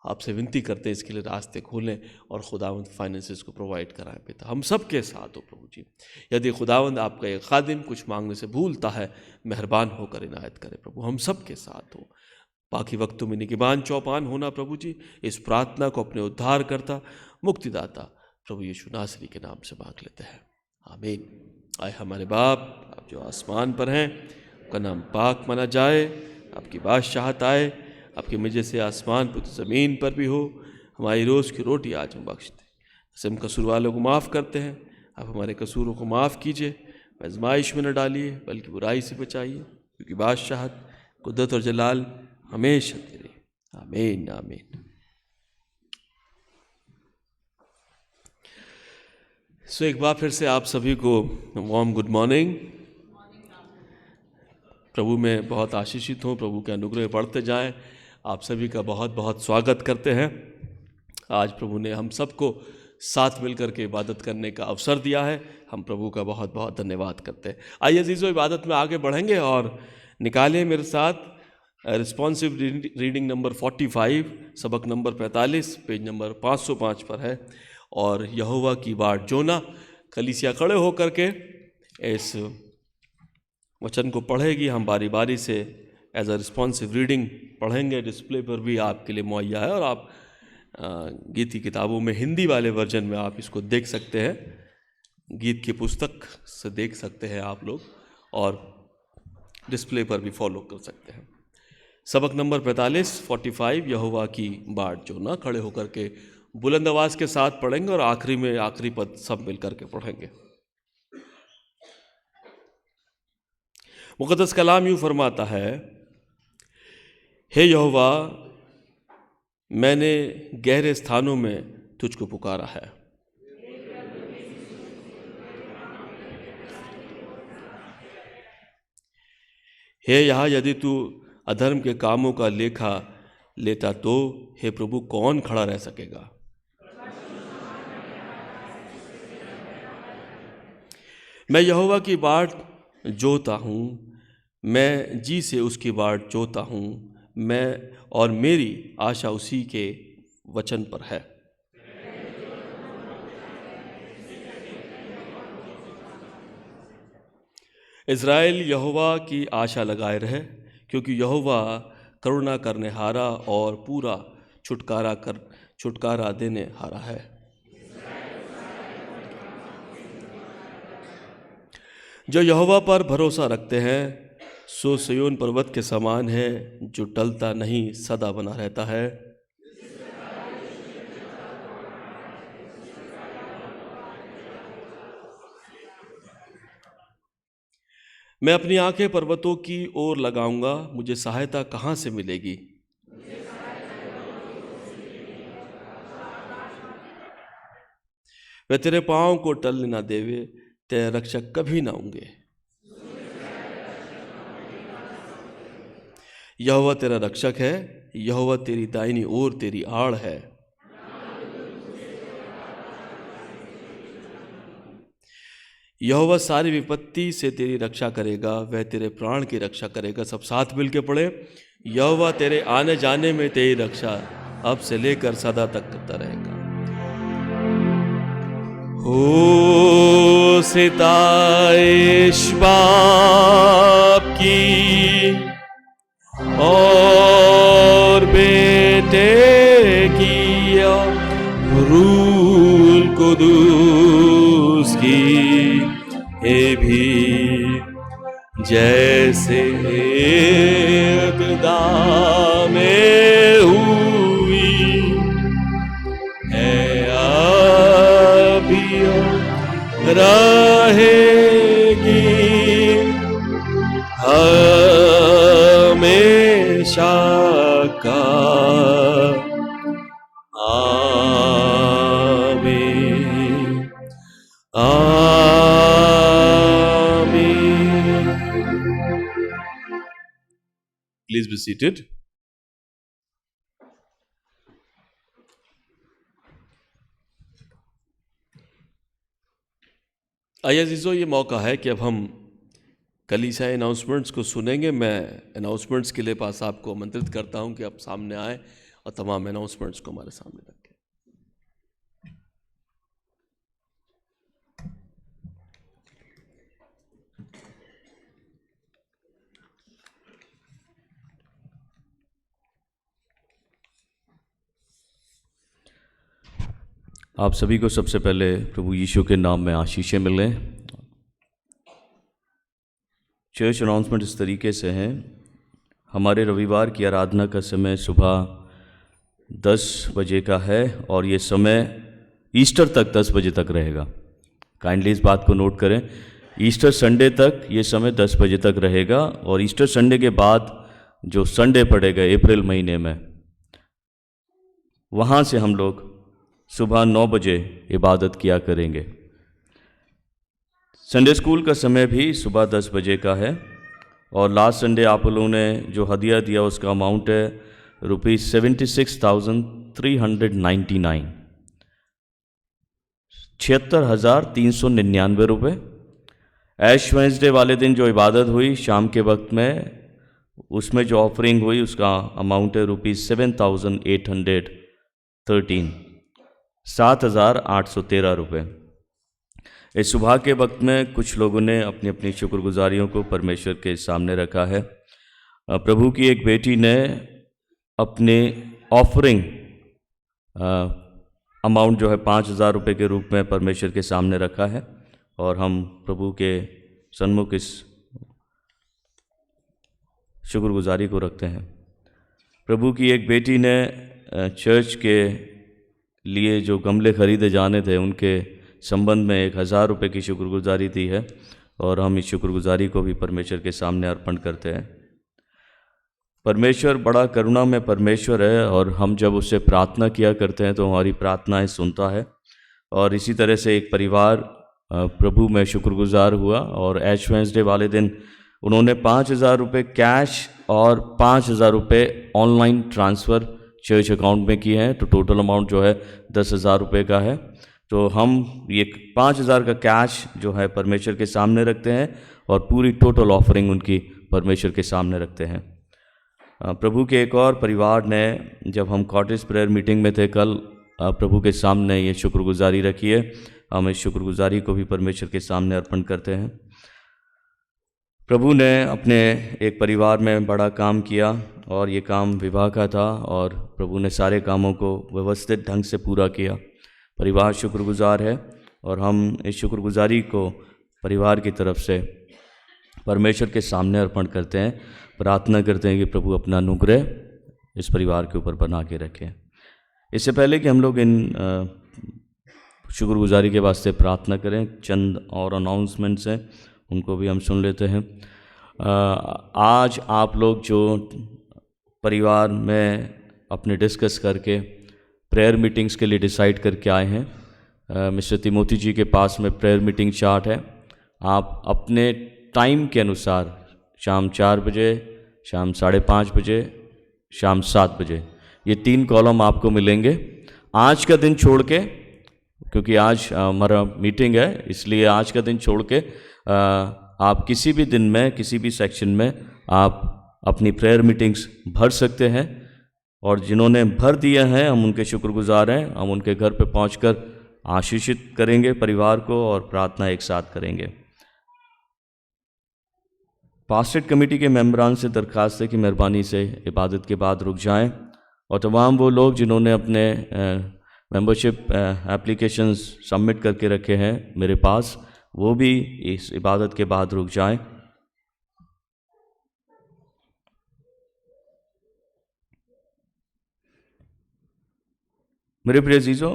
आपसे विनती करते हैं इसके लिए रास्ते खोलें और खुदावंद फाइनेंसेस को प्रोवाइड कराएं पिता। हम सब के साथ हो प्रभु जी। यदि खुदावंद आपका एक खादिम कुछ मांगने से भूलता है, मेहरबान होकर इनायत करें प्रभु, हम सब के साथ हो। बाकी वक्तों में निगहबान चौपान होना प्रभु जी, इस प्रार्थना को अपने उद्धार करता मुक्तिदाता प्रभु यीशु नासरी के नाम से मांग लेते हैं, आमीन। आए हमारे बाप, आप जो आसमान पर हैं, आपका नाम पाक माना जाए, आपकी बादशाहत आए, आपकी मर्जी से आसमान पर तो ज़मीन पर भी हो। हमारी रोज़ की रोटी आज हम बख्श दें, जैसे हम कसूर वालों को माफ़ करते हैं, आप हमारे कसूरों को माफ़ कीजिए। आज़माइश में न डालिए बल्कि बुराई से बचाइए, क्योंकि बादशाहत, कुद्रत और जलाल हमेशा तेरे, आमीन आमीन। सो एक बार फिर से आप सभी को वार्म गुड मॉर्निंग। प्रभु में बहुत आशीषित हूँ, प्रभु के अनुग्रह बढ़ते जाएं। आप सभी का बहुत बहुत स्वागत करते हैं। आज प्रभु ने हम सबको साथ मिलकर के इबादत करने का अवसर दिया है, हम प्रभु का बहुत बहुत धन्यवाद करते हैं। आइए अजीज़ों, इबादत में आगे बढ़ेंगे और निकालिए मेरे साथ रिस्पॉन्सिव रीडिंग नंबर 45, सबक नंबर 45, पेज नंबर 505 पर है। और यहोवा की बाट जोना, कलीसिया खड़े होकर के इस वचन को पढ़ेगी। हम बारी बारी से एज अ रिस्पॉन्सिव रीडिंग पढ़ेंगे। डिस्प्ले पर भी आपके लिए मुहैया है और आप गीत की किताबों में हिंदी वाले वर्जन में आप इसको देख सकते हैं, गीत की पुस्तक से देख सकते हैं आप लोग, और डिस्प्ले पर भी फॉलो कर सकते हैं। सबक नंबर 45 यहोवा की बाट जोना, खड़े होकर के बुलंद आवाज़ के साथ पढ़ेंगे और आखिरी में आखिरी पद सब मिलकर के पढ़ेंगे। मुक़द्दस कलाम यूँ फरमाता है, हे यहोवा, मैंने गहरे स्थानों में तुझको पुकारा है। हे यहाँ यदि तू अधर्म के कामों का लेखा लेता तो हे प्रभु कौन खड़ा रह सकेगा। मैं यहोवा की बाट जोता हूँ, मैं जी से उसकी बाट जोता हूँ, मैं और मेरी आशा उसी के वचन पर है। इज़राइल यहोवा की आशा लगाए रहे, क्योंकि यहोवा करुणा करने हारा और पूरा छुटकारा देने हारा है। जो यहोवा पर भरोसा रखते हैं सो सिय्योन पर्वत के समान है, जो टलता नहीं सदा बना रहता है। मैं अपनी आंखें पर्वतों की ओर लगाऊंगा, मुझे सहायता कहाँ से मिलेगी। वह तेरे पाँव को टलने न देवे, तेरे रक्षक कभी न होंगे। यहोवा तेरा रक्षक है, यहोवा तेरी दाहिनी ओर तेरी आड़ है। यहोवा सारी विपत्ति से तेरी रक्षा करेगा, वह तेरे प्राण की रक्षा करेगा। सब साथ मिल के पढ़े। यहोवा तेरे आने जाने में तेरी रक्षा अब से लेकर सदा तक करता रहेगा। हो सिताइश बाप की और बेटे की और रूल कुदूस की ये भी जैसे इब्तिदा में हुई है अभी और रहेगी हमेशा का। आमीन आमीन। Please be seated. आइए अजीजों, ये मौका है कि अब हम कलीसिया अनाउंसमेंट्स को सुनेंगे। मैं अनाउंसमेंट्स के लिए पास आपको आमंत्रित करता हूं कि आप सामने आएँ और तमाम अनाउंसमेंट्स को हमारे सामने रखें। आप सभी को सबसे पहले प्रभु यीशु के नाम में आशीषें मिलें। चर्च अनाउंसमेंट इस तरीके से हैं। हमारे रविवार की आराधना का समय सुबह 10 बजे का है और ये समय ईस्टर तक 10 बजे तक रहेगा। काइंडली इस बात को नोट करें। ईस्टर संडे तक ये समय 10 बजे तक रहेगा और ईस्टर संडे के बाद जो संडे पड़ेगा अप्रैल महीने में, वहाँ से हम लोग सुबह 9 बजे इबादत किया करेंगे। संडे स्कूल का समय भी सुबह 10 बजे का है और लास्ट संडे आप लोगों ने जो हदिया दिया उसका अमाउंट है ₹76,399 76,399 रुपये। ऐश वेंसडे वाले दिन जो इबादत हुई शाम के वक्त में, उसमें जो ऑफरिंग हुई उसका अमाउंट है ₹7,813 7,813 रुपये। इस सुबह के वक्त में कुछ लोगों ने अपनी अपनी शुक्रगुजारियों को परमेश्वर के सामने रखा है। प्रभु की एक बेटी ने अपने ऑफरिंग अमाउंट जो है 5,000 रुपये के रूप में परमेश्वर के सामने रखा है और हम प्रभु के सन्मुख इस शुक्रगुजारी को रखते हैं। प्रभु की एक बेटी ने चर्च के लिए जो गमले खरीदे जाने थे उनके संबंध में 1,000 रुपये की शुक्रगुजारी दी है और हम इस शुक्रगुजारी को भी परमेश्वर के सामने अर्पण करते हैं। परमेश्वर बड़ा करुणा में परमेश्वर है और हम जब उससे प्रार्थना किया करते हैं तो हमारी प्रार्थनाएं सुनता है। और इसी तरह से एक परिवार प्रभु में शुक्रगुजार हुआ और ऐश वेंसडे वाले दिन उन्होंने 5,000 रुपये कैश और 5,000 रुपये ऑनलाइन ट्रांसफ़र चर्च अकाउंट में किए हैं। तो टोटल अमाउंट जो है 10,000 रुपये का है। तो हम ये 5,000 का कैश जो है परमेश्वर के सामने रखते हैं और पूरी टोटल ऑफरिंग उनकी परमेश्वर के सामने रखते हैं। प्रभु के एक और परिवार ने, जब हम कॉटेज प्रेयर मीटिंग में थे कल, प्रभु के सामने ये शुक्रगुजारी रखी है। हम इस शुक्रगुजारी को भी परमेश्वर के सामने अर्पण करते हैं। प्रभु ने अपने एक परिवार में बड़ा काम किया और ये काम विवाह का था और प्रभु ने सारे कामों को व्यवस्थित ढंग से पूरा किया। परिवार शुक्रगुजार है और हम इस शुक्रगुजारी को परिवार की तरफ से परमेश्वर के सामने अर्पण करते हैं। प्रार्थना करते हैं कि प्रभु अपना अनुग्रह इस परिवार के ऊपर बना के रखें। इससे पहले कि हम लोग इन शुक्रगुजारी के वास्ते प्रार्थना करें, चंद और अनाउंसमेंट्स हैं, उनको भी हम सुन लेते हैं। आज आप लोग जो परिवार में अपने डिस्कस करके प्रेयर मीटिंग्स के लिए डिसाइड करके आए हैं, मिस्टर तिमोथी जी के पास में प्रेयर मीटिंग चार्ट है। आप अपने टाइम के अनुसार शाम 4 बजे, शाम 5:30 बजे, शाम 7 बजे, ये 3 कॉलम आपको मिलेंगे। आज का दिन छोड़ के, क्योंकि आज हमारा मीटिंग है, इसलिए आज का दिन छोड़ के आप किसी भी दिन में किसी भी सेक्शन में आप अपनी प्रेयर मीटिंग्स भर सकते हैं। और जिन्होंने भर दिया है हम उनके शुक्रगुजार हैं। हम उनके घर पे पहुंचकर आशीषित करेंगे परिवार को और प्रार्थना एक साथ करेंगे। पास्टेट कमेटी के मेंबरान से दरख्वास्त है कि मेहरबानी से इबादत के बाद रुक जाएं और तमाम वो लोग जिन्होंने अपने मेंबरशिप एप्लीकेशंस सबमिट करके रखे हैं मेरे पास, वो भी इस इबादत के बाद रुक जाएं। मेरे प्रिय अजीज़ों,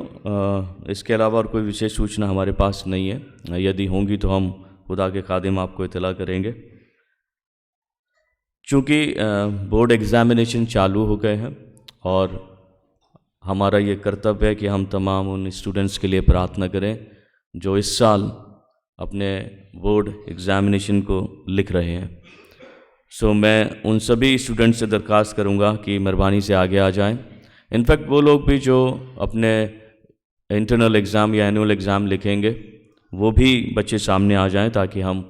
इसके अलावा और कोई विशेष सूचना हमारे पास नहीं है। यदि होंगी तो हम खुदा के खादिम आपको इत्तला करेंगे। चूँकि बोर्ड एग्ज़ामिनेशन चालू हो गए हैं और हमारा ये कर्तव्य है कि हम तमाम उन स्टूडेंट्स के लिए प्रार्थना करें जो इस साल अपने बोर्ड एग्ज़ामिनेशन को लिख रहे हैं। सो मैं उन सभी स्टूडेंट्स से दरख्वास्त करूँगा कि मेहरबानी से आगे आ जाएं। इनफैक्ट वो लोग भी जो अपने इंटरनल एग्ज़ाम या एनुअल एग्ज़ाम लिखेंगे, वो भी बच्चे सामने आ जाएं ताकि हम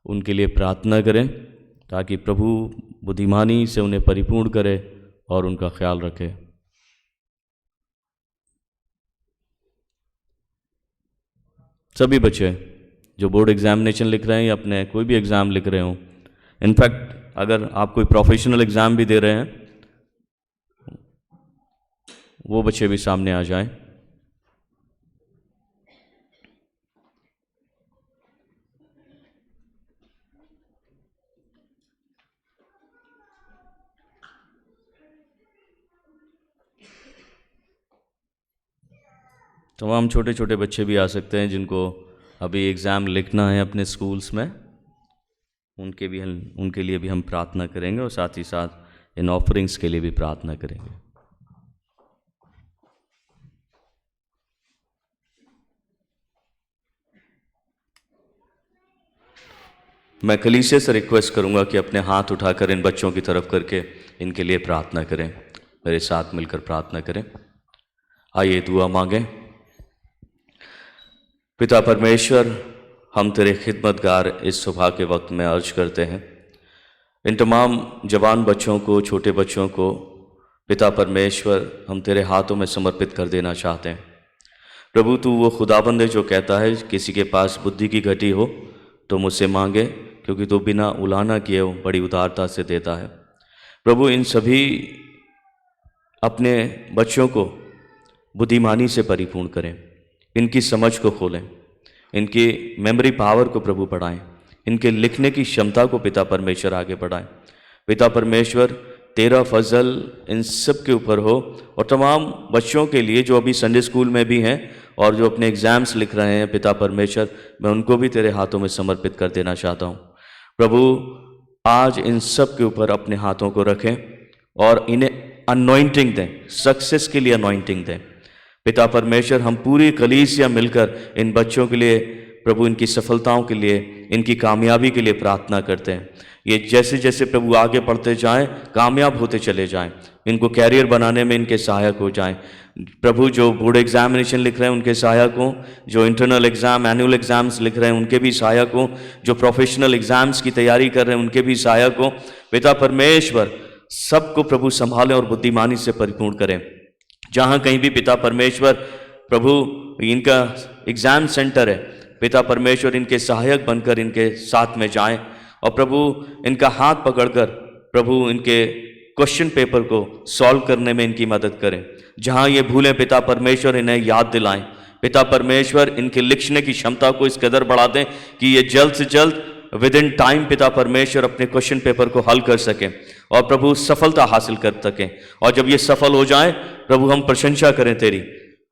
उनके लिए प्रार्थना करें, ताकि प्रभु बुद्धिमानी से उन्हें परिपूर्ण करे और उनका ख्याल रखे। सभी बच्चे जो बोर्ड एग्ज़ामिनेशन लिख रहे हैं या अपने कोई भी एग्ज़ाम लिख रहे हों, इनफैक्ट अगर आप कोई प्रोफेशनल एग्ज़ाम भी दे रहे हैं, वो बच्चे भी सामने आ जाएं। तमाम छोटे छोटे बच्चे भी आ सकते हैं जिनको अभी एग्ज़ाम लिखना है अपने स्कूल्स में, उनके लिए भी हम प्रार्थना करेंगे और साथ ही साथ इन ऑफरिंग्स के लिए भी प्रार्थना करेंगे। मैं कलीसिया से रिक्वेस्ट करूंगा कि अपने हाथ उठाकर इन बच्चों की तरफ करके इनके लिए प्रार्थना करें। मेरे साथ मिलकर प्रार्थना करें। आइए दुआ मांगें। पिता परमेश्वर, हम तेरे खिदमतगार इस सुबह के वक्त में अर्ज करते हैं, इन तमाम जवान बच्चों को, छोटे बच्चों को पिता परमेश्वर हम तेरे हाथों में समर्पित कर देना चाहते हैं। प्रभु, तू वो खुदाबंद है जो कहता है किसी के पास बुद्धि की घटी हो तो मुझसे मांगे, क्योंकि तू बिना उलाहना किए हो बड़ी उदारता से देता है। प्रभु, इन सभी अपने बच्चों को बुद्धिमानी से परिपूर्ण करें, इनकी समझ को खोलें, इनकी मेमोरी पावर को प्रभु बढ़ाएं, इनके लिखने की क्षमता को पिता परमेश्वर आगे बढ़ाएं। पिता परमेश्वर, तेरा फजल इन सब के ऊपर हो और तमाम बच्चों के लिए जो अभी संडे स्कूल में भी हैं और जो अपने एग्ज़ाम्स लिख रहे हैं, पिता परमेश्वर मैं उनको भी तेरे हाथों में समर्पित कर देना चाहता हूँ। प्रभु, आज इन सब के ऊपर अपने हाथों को रखें और इन्हें अनॉइंटिंग दें, सक्सेस के लिए अनॉइंटिंग दें। पिता परमेश्वर, हम पूरी कलीसिया मिलकर इन बच्चों के लिए प्रभु, इनकी सफलताओं के लिए इनकी कामयाबी के लिए प्रार्थना करते हैं। ये जैसे जैसे प्रभु आगे बढ़ते जाएं, कामयाब होते चले जाएं, इनको कैरियर बनाने में इनके सहायक हो जाएं। प्रभु जो बोर्ड एग्जामिनेशन लिख रहे हैं उनके सहायक हों, जो इंटरनल एग्ज़ाम एनुअल एग्ज़ाम्स लिख रहे हैं उनके भी सहायक हों, जो प्रोफेशनल एग्ज़ाम्स की तैयारी कर रहे हैं उनके भी सहायक हों। पिता परमेश्वर सबको प्रभु संभालें और बुद्धिमानी से परिपूर्ण करें। जहाँ कहीं भी पिता परमेश्वर प्रभु इनका एग्ज़ाम सेंटर है, पिता परमेश्वर इनके सहायक बनकर इनके साथ में जाएं और प्रभु इनका हाथ पकड़कर प्रभु इनके क्वेश्चन पेपर को सॉल्व करने में इनकी मदद करें। जहाँ ये भूलें पिता परमेश्वर इन्हें याद दिलाएं। पिता परमेश्वर इनके लिखने की क्षमता को इस कदर बढ़ा दें कि ये जल्द से जल्द विद इन टाइम पिता परमेश्वर अपने क्वेश्चन पेपर को हल कर सकें और प्रभु सफलता हासिल कर सकें। और जब ये सफल हो जाएं प्रभु हम प्रशंसा करें तेरी,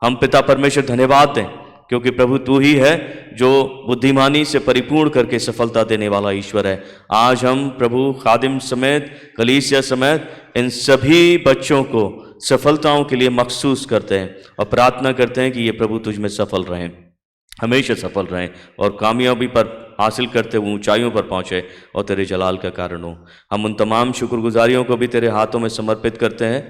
हम पिता परमेश्वर धन्यवाद दें, क्योंकि प्रभु तू ही है जो बुद्धिमानी से परिपूर्ण करके सफलता देने वाला ईश्वर है। आज हम प्रभु खादिम समेत कलीसिया समेत इन सभी बच्चों को सफलताओं के लिए मखसूस करते हैं और प्रार्थना करते हैं कि ये प्रभु तुझ में सफल रहें, हमेशा सफल रहें और कामयाबी पर हासिल करते हुए ऊंचाइयों पर पहुँचे और तेरे जलाल का कारण हो। हम उन तमाम शुक्रगुजारियों को भी तेरे हाथों में समर्पित करते हैं।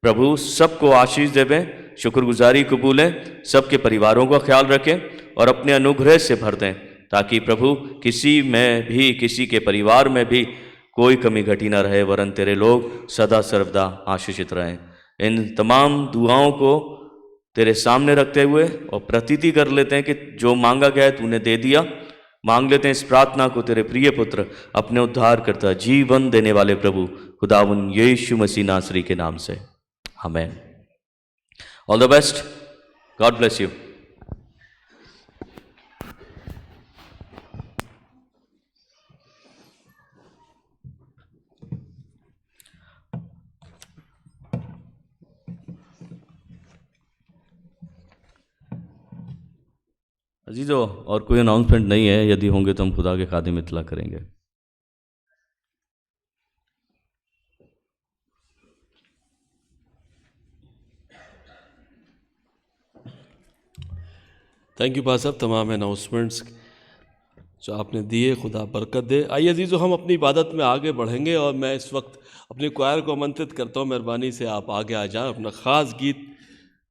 प्रभु सबको आशीष देवें, शुक्रगुजारी कबूलें, सबके परिवारों का ख्याल रखें और अपने अनुग्रह से भर दें, ताकि प्रभु किसी में भी, किसी के परिवार में भी कोई कमी घटी ना रहे, वरन तेरे लोग सदा सर्वदा आशीषित रहें। इन तमाम दुआओं को तेरे सामने रखते हुए और प्रतीति कर लेते हैं कि जो मांगा गया है तूने दे दिया। मांग लेते हैं इस प्रार्थना को तेरे प्रिय पुत्र अपने उद्धार करता जीवन देने वाले प्रभु खुदावन यीशु मसीह नासरी के नाम से, आमीन। All the best. God bless you. अजीजों, और कोई अनाउंसमेंट नहीं है, यदि होंगे तो हम खुदा के खादिम इत्तला करेंगे। थैंक यू पास साहब, तमाम अनाउंसमेंट्स जो आपने दिए, खुदा बरकत दे। आइए अजीज़ों, हम अपनी इबादत में आगे बढ़ेंगे और मैं इस वक्त अपने क्वायर को आमंत्रित करता हूँ, मेहरबानी से आप आगे आ जाएं, अपना ख़ास गीत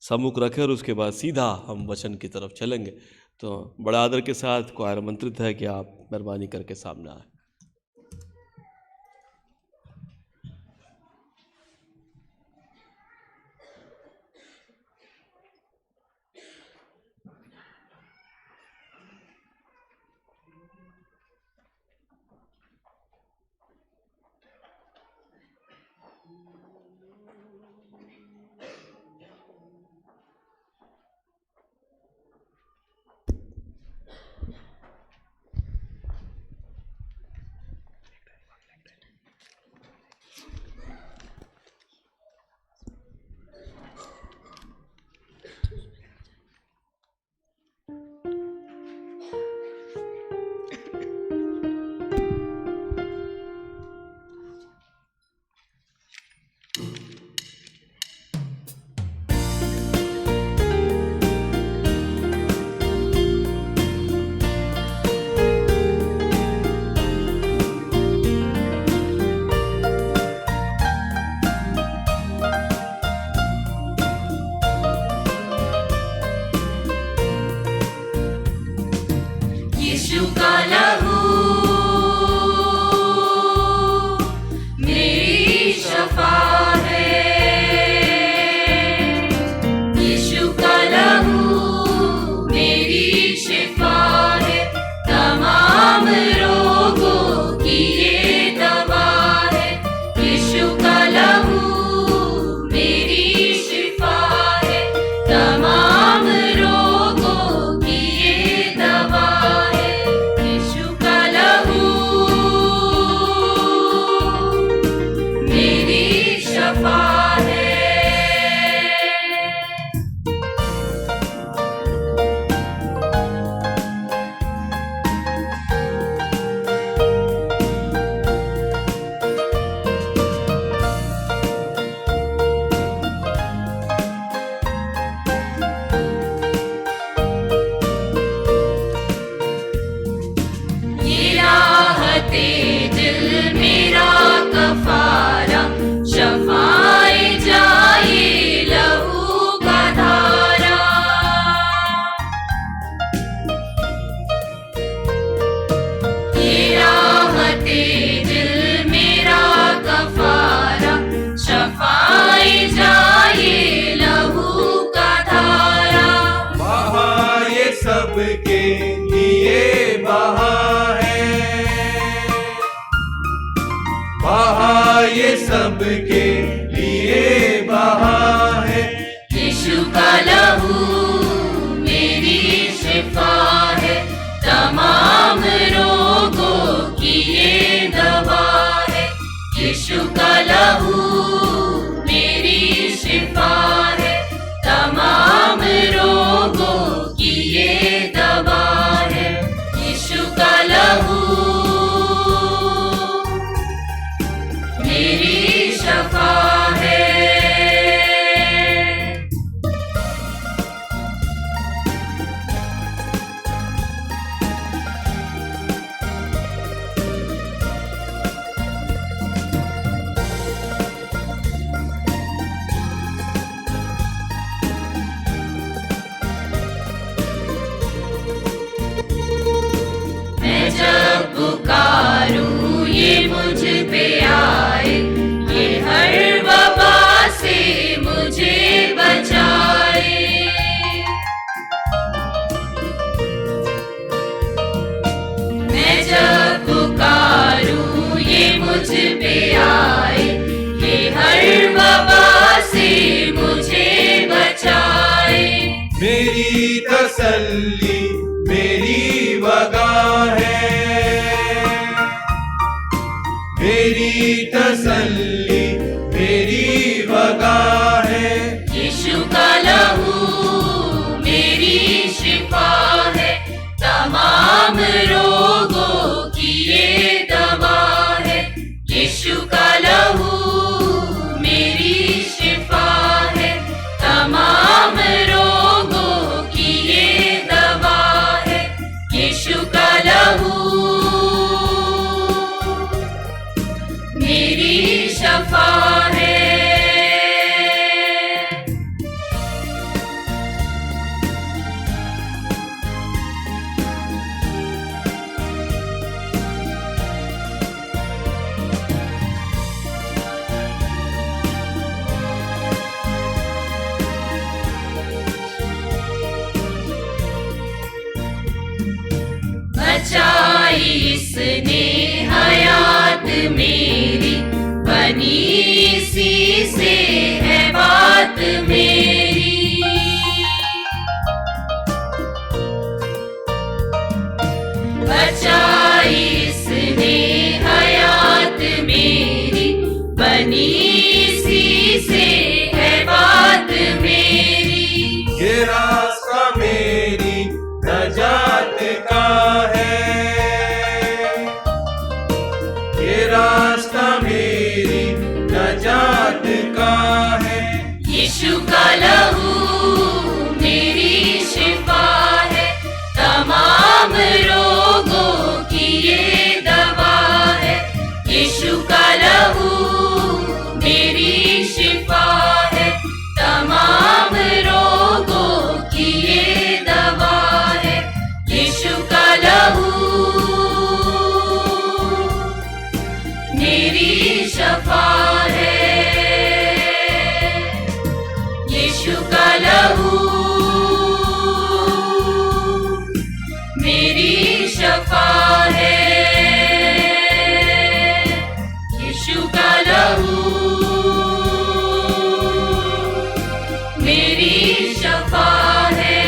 सम्मुख रखें और उसके बाद सीधा हम वचन की तरफ चलेंगे। तो बड़ा आदर के साथ क्वायर आमंत्रित है कि आप मेहरबानी करके सामने आएँ। तमाम रोगों की ये दवा है, यीशु कफारा, शफाए जाए लहू का धारा। ये राहते दिल मेरा कफारा, शफाए जाए लहू का धारा। बहा ये सबके लिए बहा है, बहा ये सबके लिए बहा है। यीशु का लहू मेरी शिफा है, तमाम रोगों की ये दवा है। यीशु का लहू मेरी शिफा है, तमाम रोगों की ये दवा है। यीशु का लहू मेरी शफा है। मैं जब पुकारूं ये मुझ पे आए, ये हर वबा से मुझे बचाए। मैं जब पुकारूं ये मुझ पे आए, ये हर वबा से मुझे बचाए। मेरी तसल्ली मेरी वगाह है, मेरी तसल्ली मेरी वगाह है। यीशु का लहू मेरी शिफा है, तमाम रोगों की ये दवा है। यीशु का लहू मेरी शिफा है, तमाम रोगों की ये दवा है। यीशु का लहू मेरी शफा है। बचाई इसने हयात मेरी, बनी इसी से है बात मेरी। बचाई इसने हयात मेरी, बनी इसी से है बात मेरी। ये रास्ता मेरी नजात का है, ये रास्ता मेरी नजात का है। यीशु का लहू मेरी शिफा है, तमाम रोगों की ये दवा है। यीशु का लहू मेरी शिफा है, तमाम रोगों की ये दवा है। यीशु का लहू मेरी शफा है। यीशु का लहू मेरी शफा है। यीशु का लहू मेरी शफा है।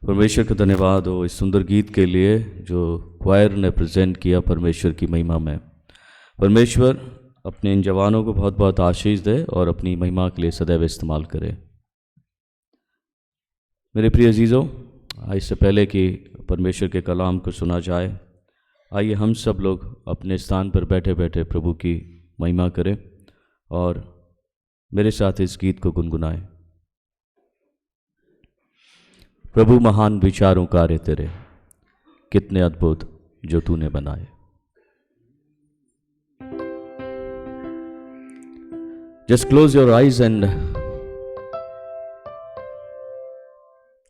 परमेश्वर का धन्यवाद हो इस सुंदर गीत के लिए जो क्वायर ने प्रेजेंट किया परमेश्वर की महिमा में। परमेश्वर अपने इन जवानों को बहुत बहुत आशीष दे और अपनी महिमा के लिए सदैव इस्तेमाल करे। मेरे प्रिय अजीज़ों, इससे पहले कि परमेश्वर के कलाम को सुना जाए, आइए हम सब लोग अपने स्थान पर बैठे बैठे प्रभु की महिमा करें और मेरे साथ इस गीत को गुनगुनाएं। प्रभु महान विचारों कार्य तेरे कितने अद्भुत जो तूने बनाए। Just close your eyes and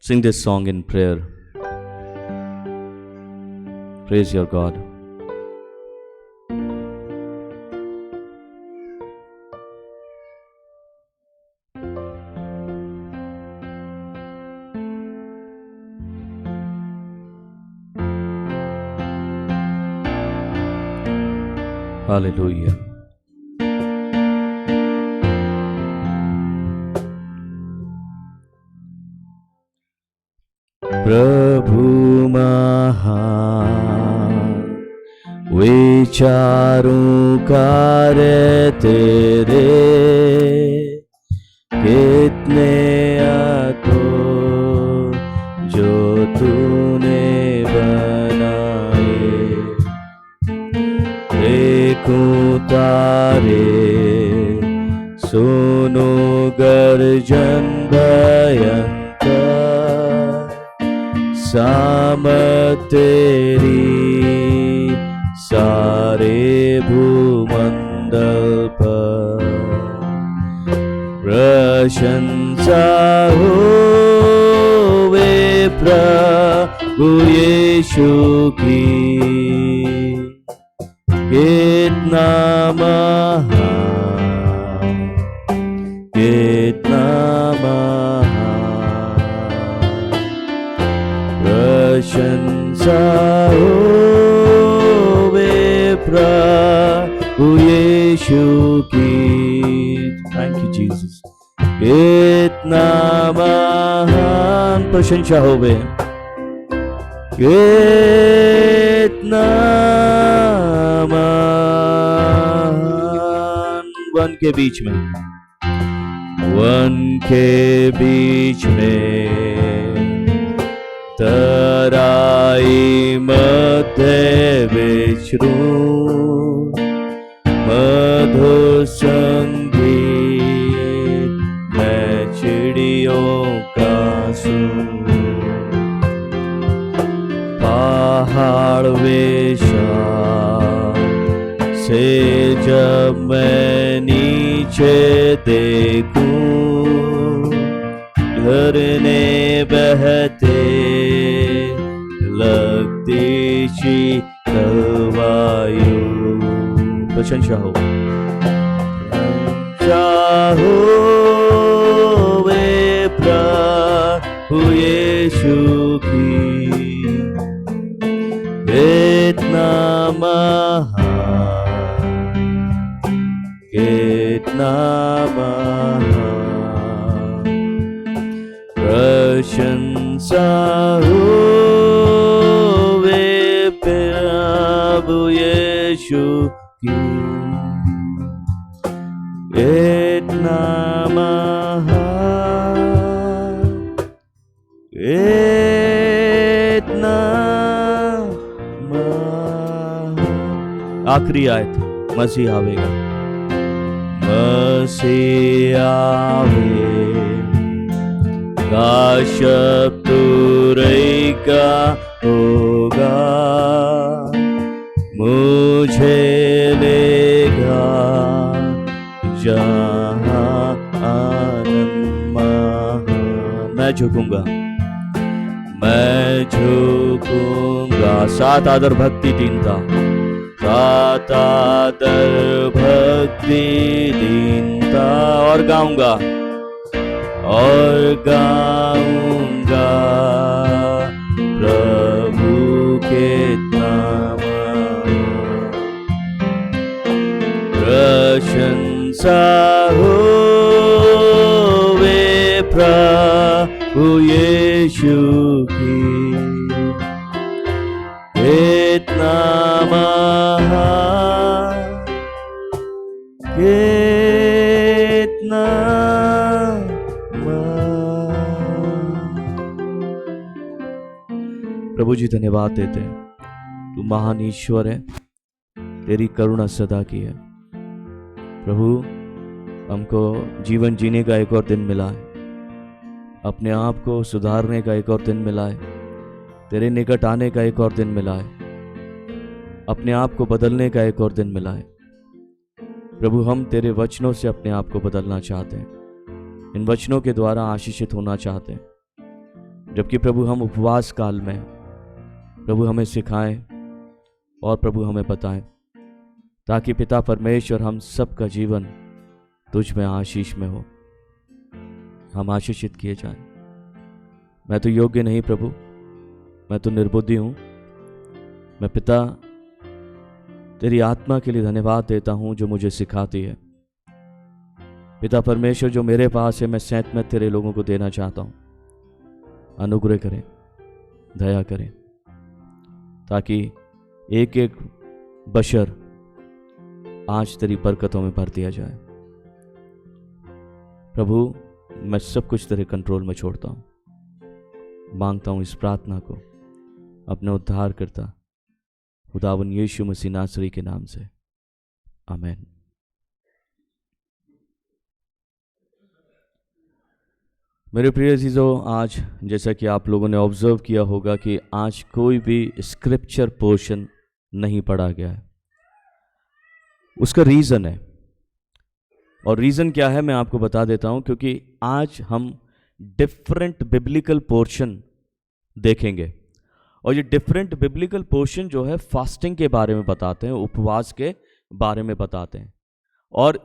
sing this song in prayer. Praise your God. Hallelujah. प्रभु महान विचारों कार्य तेरे कितने अद्भुत जो तूने बनाए। देखूं तारे सुनो गर्जन भयंकर सामत तेरी सारे भूमंडल पर प्रशंसा होवे प्रभु यीशु की। कितना महान कितना प्रशंसा होवे प्रभु यीशु की। Thank you Jesus. कितना महान प्रशंसा होवे, कितना महान वन के बीच में तराई मध्य विचरूं मधुर संगीत मैं चिड़ियों का सुनूं। पहाड़ विशाल से जब मैं नीचे देखूं झरने बहते लगती शीतल वायु। प्रशंसा हो वे प्रभु यीशु की। कितना महान कितना महान प्रशंसा होवे प्रभु यीशु की। कितना महान कितना महान। आखिरी आयत मसीह आवेगा, मसीह आवेगा शब्द रहेगा होगा मुझे लेगा जहाँ आनंद महान। मैं झुकूंगा सात आदर भक्ति दीनता, सात आदर भक्ति दीनता और गाऊंगा प्रभु के नाम। प्रशंसा होवे प्रभु यीशु की। कितना महान कितना प्रभु जी धन्यवाद देते हैं, तू महान ईश्वर है, तेरी करुणा सदा की है। प्रभु हमको जीवन जीने का एक और दिन मिला है, अपने आप को सुधारने का एक और दिन मिला है, तेरे निकट आने का एक और दिन मिला है, अपने आप को बदलने का एक और दिन मिला है। प्रभु, हम तेरे वचनों से अपने आप को बदलना चाहते हैं, इन वचनों के द्वारा आशीषित होना चाहते हैं। जबकि प्रभु हम उपवास काल में, प्रभु हमें सिखाएं और प्रभु हमें बताएं, ताकि पिता परमेश्वर हम सबका जीवन तुझ में आशीष में हो, हम आशीषित किए जाएं। मैं तो योग्य नहीं प्रभु, मैं तो निर्बुद्धि हूं। मैं पिता तेरी आत्मा के लिए धन्यवाद देता हूं जो मुझे सिखाती है। पिता परमेश्वर, जो मेरे पास है मैं सैंत में तेरे लोगों को देना चाहता हूं। अनुग्रह करें, दया करें, ताकि एक एक बशर आज तेरी बरकतों में भर दिया जाए। प्रभु, मैं सब कुछ तेरे कंट्रोल में छोड़ता हूं। मांगता हूं इस प्रार्थना को अपने उद्धारकर्ता खुदावन यीशु मसीह नासरी के नाम से, आमीन। मेरे प्रिय अजीजों, आज जैसा कि आप लोगों ने ऑब्जर्व किया होगा कि आज कोई भी स्क्रिप्चर पोर्शन नहीं पढ़ा गया है। उसका रीज़न है, और रीज़न क्या है मैं आपको बता देता हूं। क्योंकि आज हम डिफरेंट बिब्लिकल पोर्शन देखेंगे, और ये डिफरेंट बिब्लिकल पोर्शन जो है फास्टिंग के बारे में बताते हैं, उपवास के बारे में बताते हैं। और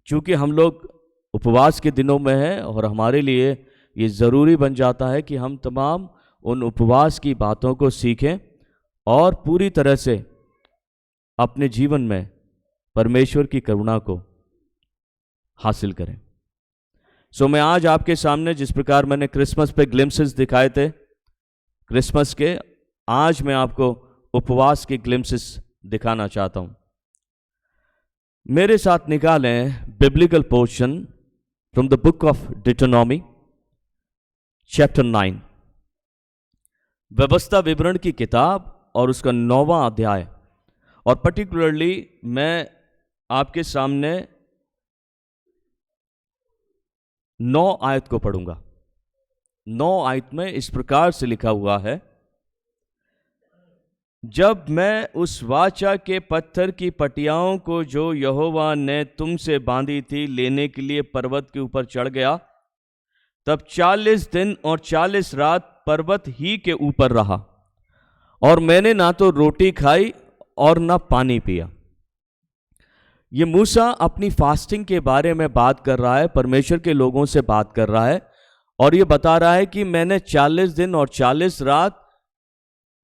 चूंकि हम लोग उपवास के दिनों में हैं, और हमारे लिए ये ज़रूरी बन जाता है कि हम तमाम उन उपवास की बातों को सीखें और पूरी तरह से अपने जीवन में परमेश्वर की करुणा को हासिल करें। सो मैं आज आपके सामने, जिस प्रकार मैंने क्रिसमस पे ग्लिम्सेस दिखाए थे क्रिसमस के, आज मैं आपको उपवास के ग्लिम्सेस दिखाना चाहता हूं। मेरे साथ निकालें biblical portion from the book of Deuteronomy chapter 9, व्यवस्था विवरण की किताब और उसका 9वां अध्याय। और पर्टिकुलरली मैं आपके सामने 9 आयत को पढ़ूंगा। 9 आयत में इस प्रकार से लिखा हुआ है, जब मैं उस वाचा के पत्थर की पटियाओं को जो यहोवा ने तुमसे बांधी थी लेने के लिए पर्वत के ऊपर चढ़ गया, तब 40 दिन और 40 रात पर्वत ही के ऊपर रहा, और मैंने ना तो रोटी खाई और ना पानी पिया। ये मूसा अपनी फास्टिंग के बारे में बात कर रहा है, परमेश्वर के लोगों से बात कर रहा है, और ये बता रहा है कि मैंने 40 दिन और 40 रात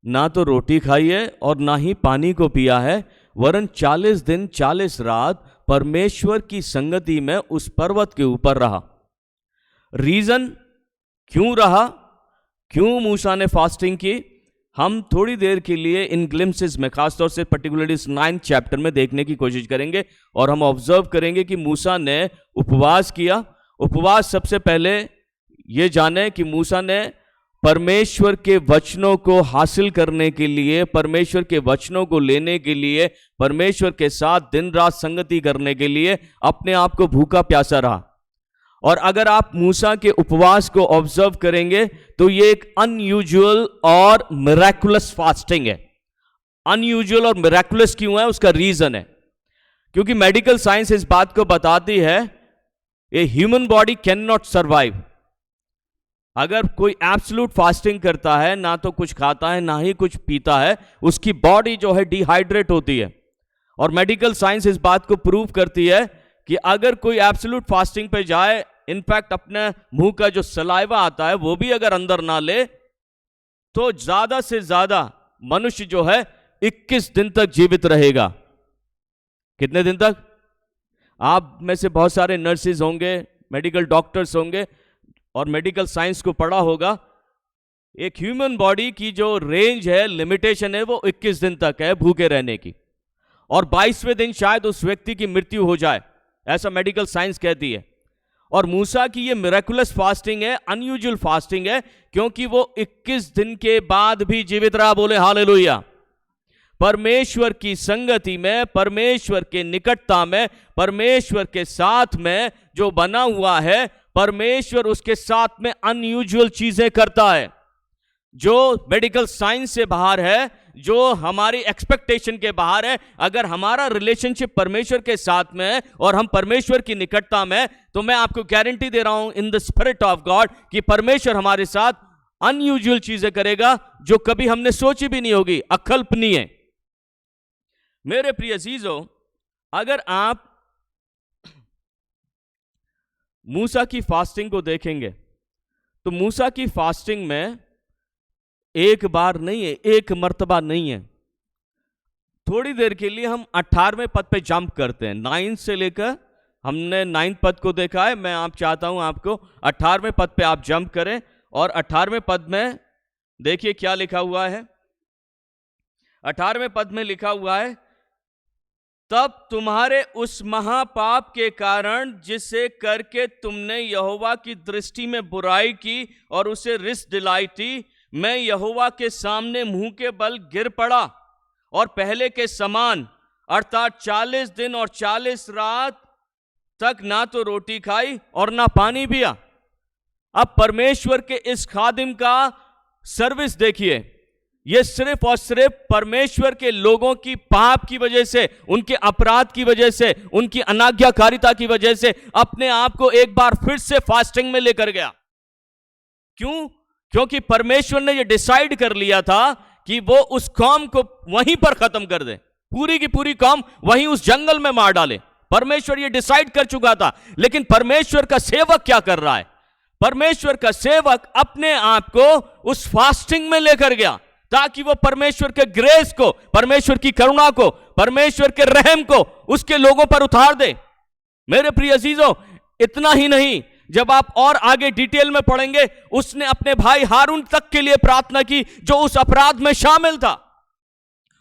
ना तो रोटी खाई है और ना ही पानी को पिया है, वरन 40 दिन 40 रात परमेश्वर की संगति में उस पर्वत के ऊपर रहा। रीजन क्यों रहा, क्यों मूसा ने फास्टिंग की, हम थोड़ी देर के लिए इन ग्लिम्सेस में, खासतौर से पर्टिकुलरली इस 9th चैप्टर में देखने की कोशिश करेंगे। और हम ऑब्जर्व करेंगे कि मूसा ने उपवास किया। उपवास सबसे पहले ये जाने कि मूसा ने परमेश्वर के वचनों को हासिल करने के लिए, परमेश्वर के वचनों को लेने के लिए, परमेश्वर के साथ दिन रात संगति करने के लिए अपने आप को भूखा प्यासा रहा। और अगर आप मूसा के उपवास को ऑब्जर्व करेंगे तो ये एक अनयूजुअल और मिरेकुलस फास्टिंग है। अनयूजुअल और मिरेकुलस क्यों है, उसका रीजन है क्योंकि मेडिकल साइंस इस बात को बताती है a human body can not survive. अगर कोई एब्सोल्यूट फास्टिंग करता है, ना तो कुछ खाता है ना ही कुछ पीता है, उसकी बॉडी जो है डिहाइड्रेट होती है। और मेडिकल साइंस इस बात को प्रूव करती है कि अगर कोई एब्सोल्यूट फास्टिंग पे जाए, इनफैक्ट अपने मुंह का जो सलाइवा आता है वो भी अगर अंदर ना ले, तो ज्यादा से ज्यादा मनुष्य जो है 21 दिन तक जीवित रहेगा। कितने दिन तक? आप में से बहुत सारे नर्सेज होंगे, मेडिकल डॉक्टर्स होंगे और मेडिकल साइंस को पढ़ा होगा। एक ह्यूमन बॉडी की जो रेंज है, लिमिटेशन है, वो 21 दिन तक है भूखे रहने की, और 22वें दिन शायद उस व्यक्ति की मृत्यु हो जाए, ऐसा मेडिकल साइंस कहती है। और मूसा की ये मिरेकुलस फास्टिंग है, अनयूजुअल फास्टिंग है, क्योंकि वो 21 दिन के बाद भी जीवित रहा। बोले हालेलुया। परमेश्वर की संगति में, परमेश्वर के निकटता में, परमेश्वर के साथ में जो बना हुआ है, परमेश्वर उसके साथ में अनयूजुअल चीजें करता है, जो मेडिकल साइंस से बाहर है, जो हमारी एक्सपेक्टेशन के बाहर है। अगर हमारा रिलेशनशिप परमेश्वर के साथ में है और हम परमेश्वर की निकटता में, तो मैं आपको गारंटी दे रहा हूं in the spirit of God कि परमेश्वर हमारे साथ अनयूजुअल चीजें करेगा जो कभी हमने सोची भी नहीं होगी, अकल्पनीय। मेरे प्रिय अजीजों, अगर आप मूसा की फास्टिंग को देखेंगे तो मूसा की फास्टिंग में एक बार नहीं है, एक मर्तबा नहीं है। थोड़ी देर के लिए हम 18वें पद पे जंप करते हैं। 9 से लेकर हमने 9 पद को देखा है, मैं आप चाहता हूं आपको 18वें पद पे आप जंप करें और 18वें पद में देखिए क्या लिखा हुआ है। 18वें पद में लिखा हुआ है, तब तुम्हारे उस महापाप के कारण जिसे करके तुमने यहोवा की दृष्टि में बुराई की और उसे रिस दिलाई थी, मैं यहोवा के सामने मुंह के बल गिर पड़ा और पहले के समान अर्थात 40 दिन और 40 रात तक ना तो रोटी खाई और ना पानी पिया। अब परमेश्वर के इस खादिम का सर्विस देखिए, यह सिर्फ और सिर्फ परमेश्वर के लोगों की पाप की वजह से, उनके अपराध की वजह से, उनकी अनाज्ञाकारिता की वजह से अपने आप को एक बार फिर से फास्टिंग में लेकर गया। क्यों? क्योंकि परमेश्वर ने यह डिसाइड कर लिया था कि वो उस कौम को वहीं पर खत्म कर दे, पूरी की पूरी कौम वहीं उस जंगल में मार डाले। परमेश्वर ये डिसाइड कर चुका था। लेकिन परमेश्वर का सेवक क्या कर रहा है? परमेश्वर का सेवक अपने आप को उस फास्टिंग में लेकर गया ताकि वो परमेश्वर के ग्रेस को, परमेश्वर की करुणा को, परमेश्वर के रहम को उसके लोगों पर उतार दे। मेरे प्रिय अजीजों, इतना ही नहीं, जब आप और आगे डिटेल में पढ़ेंगे, उसने अपने भाई हारून तक के लिए प्रार्थना की जो उस अपराध में शामिल था।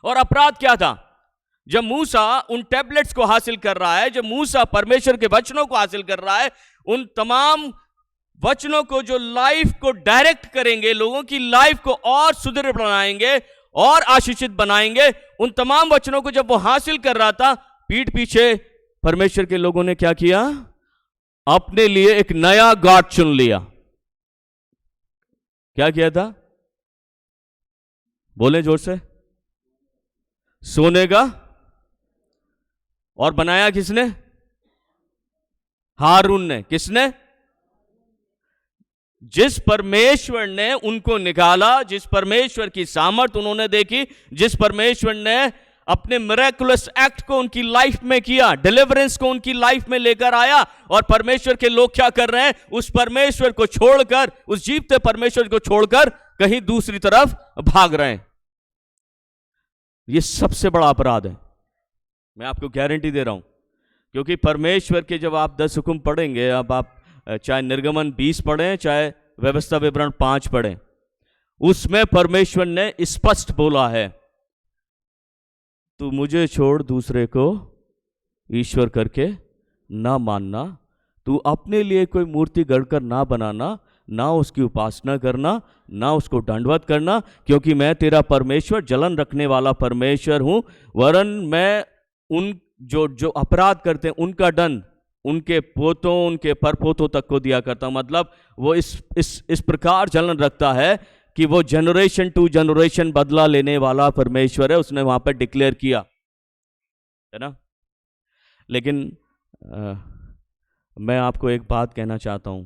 और अपराध क्या था? जब मूसा उन टैबलेट्स को हासिल कर रहा है, जब मूसा परमेश्वर के वचनों को हासिल कर रहा है, उन तमाम वचनों को जो लाइफ को डायरेक्ट करेंगे, लोगों की लाइफ को और सुदृढ़ बनाएंगे और आशीषित बनाएंगे, उन तमाम वचनों को जब वो हासिल कर रहा था, पीठ पीछे परमेश्वर के लोगों ने क्या किया? अपने लिए एक नया गॉड चुन लिया। क्या किया था? बोले जोर से। सोने का। और बनाया किसने? हारून ने। किसने? जिस परमेश्वर ने उनको निकाला, जिस परमेश्वर की सामर्थ उन्होंने देखी, जिस परमेश्वर ने अपने मिरेकुलस एक्ट को उनकी लाइफ में किया, डिलीवरेंस को उनकी लाइफ में लेकर आया, और परमेश्वर के लोग क्या कर रहे हैं? उस परमेश्वर को छोड़कर, उस जीवते परमेश्वर को छोड़कर कहीं दूसरी तरफ भाग रहे हैं। यह सबसे बड़ा अपराध है, मैं आपको गारंटी दे रहा हूं। क्योंकि परमेश्वर के जब आप 10 हुक्म पढ़ेंगे, अब आप चाहे निर्गमन 20 पढ़ें, चाहे व्यवस्था विवरण 5 पढ़ें, उसमें परमेश्वर ने स्पष्ट बोला है, तू मुझे छोड़ दूसरे को ईश्वर करके ना मानना, तू अपने लिए कोई मूर्ति गढ़कर ना बनाना, ना उसकी उपासना करना, ना उसको दंडवत करना, क्योंकि मैं तेरा परमेश्वर जलन रखने वाला परमेश्वर हूं। वरन मैं उन जो अपराध करते हैं उनका दंड उनके पोतों, उनके परपोतों तक को दिया करता हूं। मतलब वो इस प्रकार जलन रखता है कि वो जनरेशन टू जनरेशन बदला लेने वाला परमेश्वर है, उसने वहां पर डिक्लेयर किया है ना। लेकिन मैं आपको एक बात कहना चाहता हूं,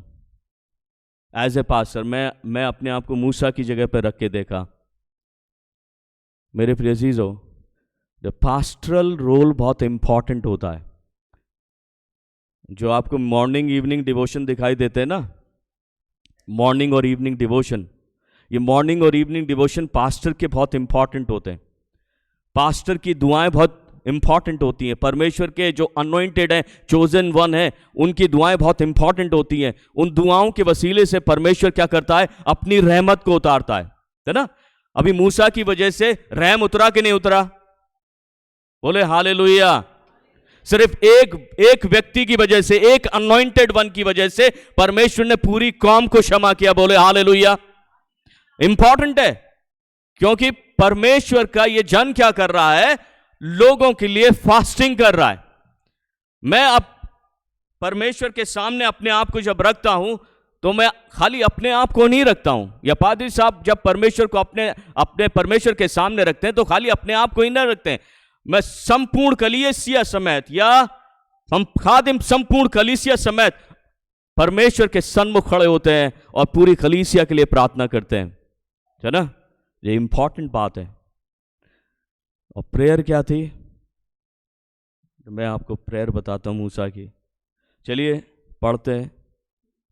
एज ए पास्टर मैं अपने आप को मूसा की जगह पर रख के देखा। मेरे प्रिय अजीजों, द पास्टरल रोल बहुत इंपॉर्टेंट होता है। जो आपको मॉर्निंग इवनिंग डिवोशन दिखाई देते हैं ना, मॉर्निंग और इवनिंग डिवोशन, ये मॉर्निंग और इवनिंग डिवोशन पास्टर के बहुत इंपॉर्टेंट होते हैं। पास्टर की दुआएं बहुत इंपॉर्टेंट होती हैं। परमेश्वर के जो अनॉइंटेड हैं, चोजन वन है, उनकी दुआएं बहुत इंपॉर्टेंट होती हैं। उन दुआओं के वसीले से परमेश्वर क्या करता है? अपनी रहमत को उतारता है ना। अभी मूसा की वजह से रहम उतरा कि नहीं उतरा? बोले हालेलुया। सिर्फ एक व्यक्ति की वजह से, एक अनॉइंटेड वन की वजह से परमेश्वर ने पूरी कौम को क्षमा किया। बोले हालेलुया। इंपॉर्टेंट है, क्योंकि परमेश्वर का यह जन क्या कर रहा है? लोगों के लिए फास्टिंग कर रहा है। मैं अब परमेश्वर के सामने अपने आप को जब रखता हूं तो मैं खाली अपने आप को नहीं रखता हूं, या पादरी साहब जब परमेश्वर को अपने परमेश्वर के सामने रखते हैं तो खाली अपने आप को ही ना रखते हैं, मैं संपूर्ण कलीसिया समेत या हम खादिम संपूर्ण कलीसिया समेत परमेश्वर के सन्मुख खड़े होते हैं और पूरी कलीसिया के लिए प्रार्थना करते हैं, है ना। ये इंपॉर्टेंट बात है। और प्रेयर क्या थी, मैं आपको प्रेयर बताता हूं मूसा की। चलिए पढ़ते हैं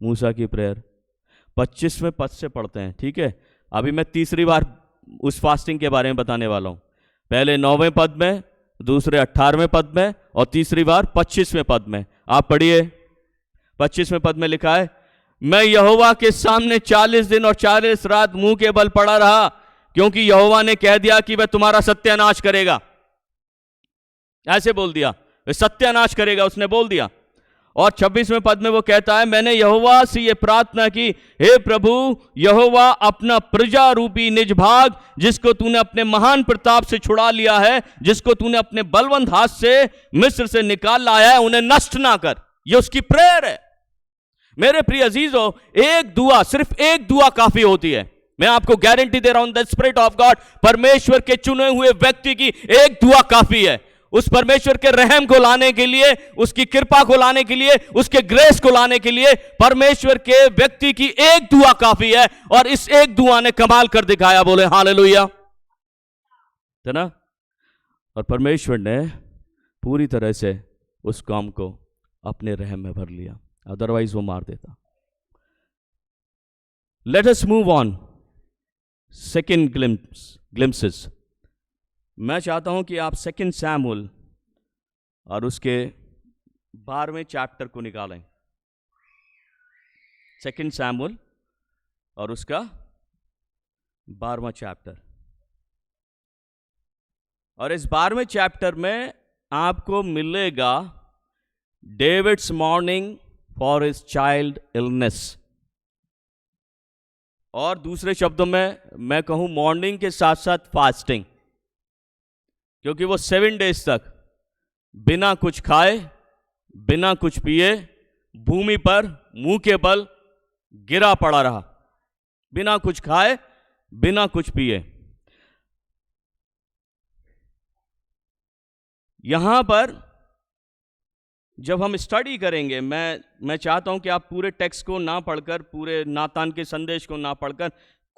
मूसा की प्रेयर, 25वें पद से पढ़ते हैं, ठीक है। अभी मैं तीसरी बार उस फास्टिंग के बारे में बताने वाला हूं, पहले 9वें पद में, दूसरे 18वें पद में और तीसरी बार 25वें पद में। आप पढ़िए। 25वें पद में लिखा है, मैं यहोवा के सामने 40 दिन और 40 रात मुंह के बल पड़ा रहा, क्योंकि यहोवा ने कह दिया कि वह तुम्हारा सत्यानाश करेगा। ऐसे बोल दिया, वह सत्यानाश करेगा, उसने बोल दिया। और 26वें पद में वो कहता है, मैंने यहोवा से ये प्रार्थना की, हे प्रभु यहोवा, अपना प्रजा रूपी निज भाग जिसको तूने अपने महान प्रताप से छुड़ा लिया है, जिसको तूने अपने बलवंत हाथ से मिस्र से निकाल लाया है, उन्हें नष्ट ना कर। ये उसकी प्रेयर है। मेरे प्रिय अजीजों, एक दुआ, सिर्फ एक दुआ काफी होती है। मैं आपको गारंटी दे रहा हूं, द स्पिरिट ऑफ गॉड, परमेश्वर के चुने हुए व्यक्ति की एक दुआ काफी है उस परमेश्वर के रहम को लाने के लिए, उसकी कृपा को लाने के लिए, उसके ग्रेस को लाने के लिए। परमेश्वर के व्यक्ति की एक दुआ काफी है, और इस एक दुआ ने कमाल कर दिखाया। बोले हालेलुया, है ना। और परमेश्वर ने पूरी तरह से उस काम को अपने रहम में भर लिया, अदरवाइज वो मार देता। Let us move on. Second glimpses. मैं चाहता हूं कि आप 2 सैमुएल और उसके 12वें चैप्टर को निकालें। 2 सैमुएल और उसका 12वां चैप्टर। और इस 12वें चैप्टर में आपको मिलेगा David's morning for his child illness. और दूसरे शब्दों में मैं कहूं मॉर्निंग के साथ साथ फास्टिंग, क्योंकि वो 7 डेज तक बिना कुछ खाए, बिना कुछ पिए, भूमि पर मुंह के बल गिरा पड़ा रहा, बिना कुछ खाए, बिना कुछ पिए। यहां पर जब हम स्टडी करेंगे, मैं चाहता हूं कि आप पूरे टेक्स्ट को ना पढ़कर, पूरे नातान के संदेश को ना पढ़कर,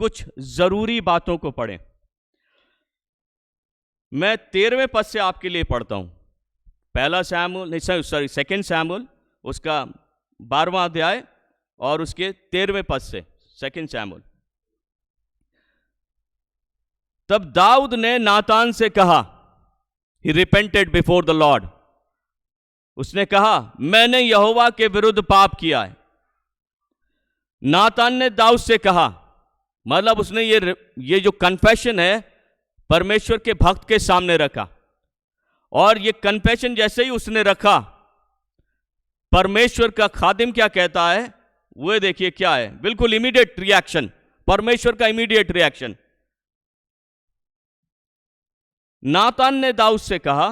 कुछ जरूरी बातों को पढ़ें। मैं 13वें पद से आपके लिए पढ़ता हूं। 2 सैमुएल उसका 12वां अध्याय और उसके 13वें पद से। 2 सैमुएल। तब दाऊद ने नातान से कहा, ही रिपेंटेड बिफोर द लॉर्ड, उसने कहा मैंने यहोवा के विरुद्ध पाप किया है। नातान ने दाऊद से कहा, मतलब उसने ये जो कन्फेशन है परमेश्वर के भक्त के सामने रखा, और ये कन्फेशन जैसे ही उसने रखा, परमेश्वर का खादिम क्या कहता है वो देखिए क्या है। बिल्कुल इमीडिएट रिएक्शन, परमेश्वर का इमीडिएट रिएक्शन। नातान ने दाऊद से कहा,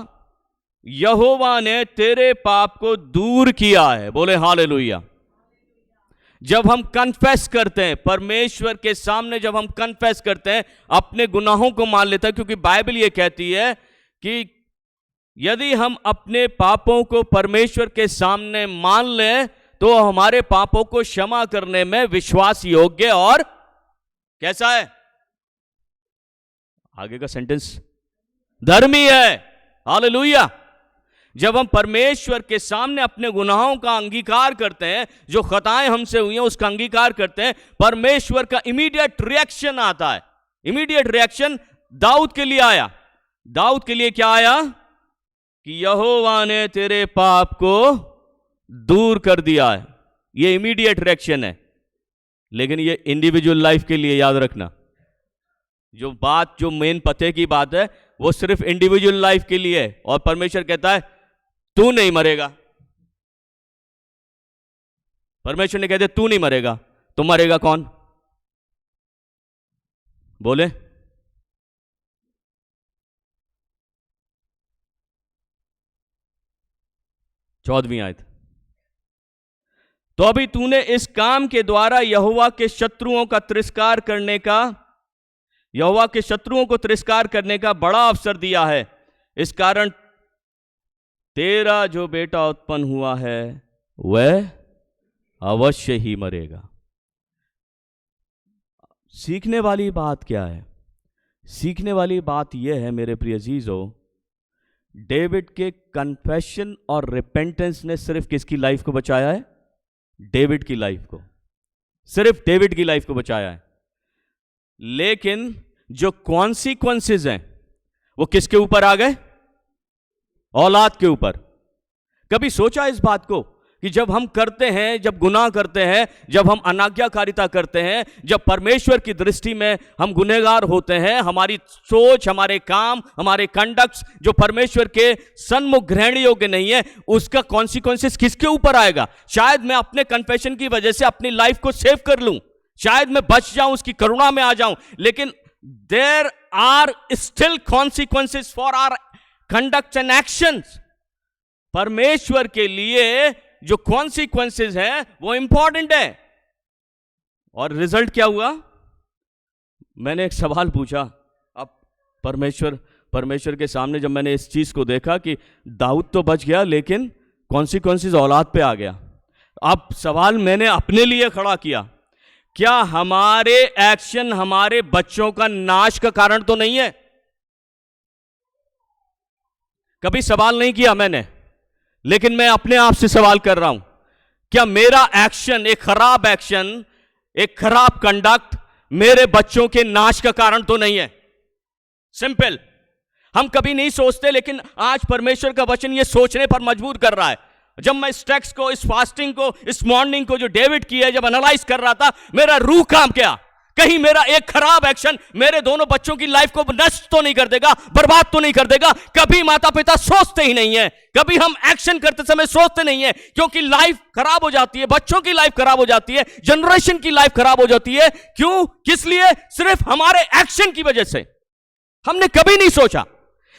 यहोवा ने तेरे पाप को दूर किया है। बोले हालेलुया। जब हम कन्फेस करते हैं परमेश्वर के सामने, जब हम कन्फेस करते हैं, अपने गुनाहों को मान लेते हैं, क्योंकि बाइबल ये कहती है कि यदि हम अपने पापों को परमेश्वर के सामने मान लें तो हमारे पापों को क्षमा करने में विश्वास योग्य और कैसा है, आगे का सेंटेंस, धर्मी है। हालेलुया। जब हम परमेश्वर के सामने अपने गुनाहों का अंगीकार करते हैं, जो खताएं हमसे हुई हैं उसका अंगीकार करते हैं, परमेश्वर का इमीडिएट रिएक्शन आता है। इमीडिएट रिएक्शन दाऊद के लिए आया। दाऊद के लिए क्या आया कि यहोवा ने तेरे पाप को दूर कर दिया है। ये इमीडिएट रिएक्शन है। लेकिन ये इंडिविजुअल लाइफ के लिए याद रखना, जो मेन पते की बात है वो सिर्फ इंडिविजुअल लाइफ के लिए है। और परमेश्वर कहता है तू नहीं मरेगा। परमेश्वर ने कहते तू नहीं मरेगा, तो मरेगा कौन? बोले। चौदहवीं आयत। तो अभी तूने इस काम के द्वारा यहोवा के शत्रुओं का तिरस्कार करने का बड़ा अवसर दिया है। इस कारण तेरा जो बेटा उत्पन्न हुआ है वह अवश्य ही मरेगा। सीखने वाली बात क्या है? सीखने वाली बात यह है मेरे प्रिय अजीजों, डेविड के कन्फेशन और रिपेंटेंस ने सिर्फ किसकी लाइफ को बचाया है? डेविड की लाइफ को, सिर्फ डेविड की लाइफ को बचाया है। लेकिन जो कॉन्सिक्वेंसेस हैं वो किसके ऊपर आ गए? औलाद के ऊपर। कभी सोचा इस बात को कि जब हम करते हैं, जब गुनाह करते हैं, जब हम अनाज्ञाकारिता करते हैं, जब परमेश्वर की दृष्टि में हम गुनहगार होते हैं, हमारी सोच, हमारे काम, हमारे कंडक्ट्स जो परमेश्वर के सन्मुख ग्रहण योग्य नहीं है, उसका कॉन्सिक्वेंसेस किसके ऊपर आएगा? शायद मैं अपने कन्फेशन की वजह से अपनी लाइफ को सेव कर लूं, शायद मैं बच जाऊं, उसकी करुणा में आ जाऊं, लेकिन there are still consequences for our conducts and actions. परमेश्वर के लिए जो कॉन्सिक्वेंसेस हैं वो इंपॉर्टेंट है। और रिजल्ट क्या हुआ? मैंने एक सवाल पूछा, अब परमेश्वर के सामने जब मैंने इस चीज को देखा कि दाऊद तो बच गया लेकिन कॉन्सिक्वेंसेस औलाद पे आ गया। अब सवाल मैंने अपने लिए खड़ा किया, क्या हमारे एक्शन हमारे बच्चों का नाश का कारण तो नहीं है? कभी सवाल नहीं किया मैंने, लेकिन मैं अपने आप से सवाल कर रहा हूं, क्या मेरा एक्शन, एक खराब एक्शन, एक खराब कंडक्ट मेरे बच्चों के नाश का कारण तो नहीं है? सिंपल। हम कभी नहीं सोचते, लेकिन आज परमेश्वर का वचन ये सोचने पर मजबूर कर रहा है। जब मैं इस टेक्स्ट को, इस फास्टिंग को, इस मॉर्निंग को जो डेविड की है, जब एनालाइज कर रहा था, मेरा रूह काम किया, कहीं मेरा एक खराब एक्शन मेरे दोनों बच्चों की लाइफ को नष्ट तो नहीं कर देगा, बर्बाद तो नहीं कर देगा? कभी माता पिता सोचते ही नहीं है, कभी हम एक्शन करते समय सोचते नहीं है, क्योंकि लाइफ खराब हो जाती है, बच्चों की लाइफ खराब हो जाती है, जनरेशन की लाइफ खराब हो जाती है। क्यों? किस लिए? सिर्फ हमारे एक्शन की वजह से। हमने कभी नहीं सोचा।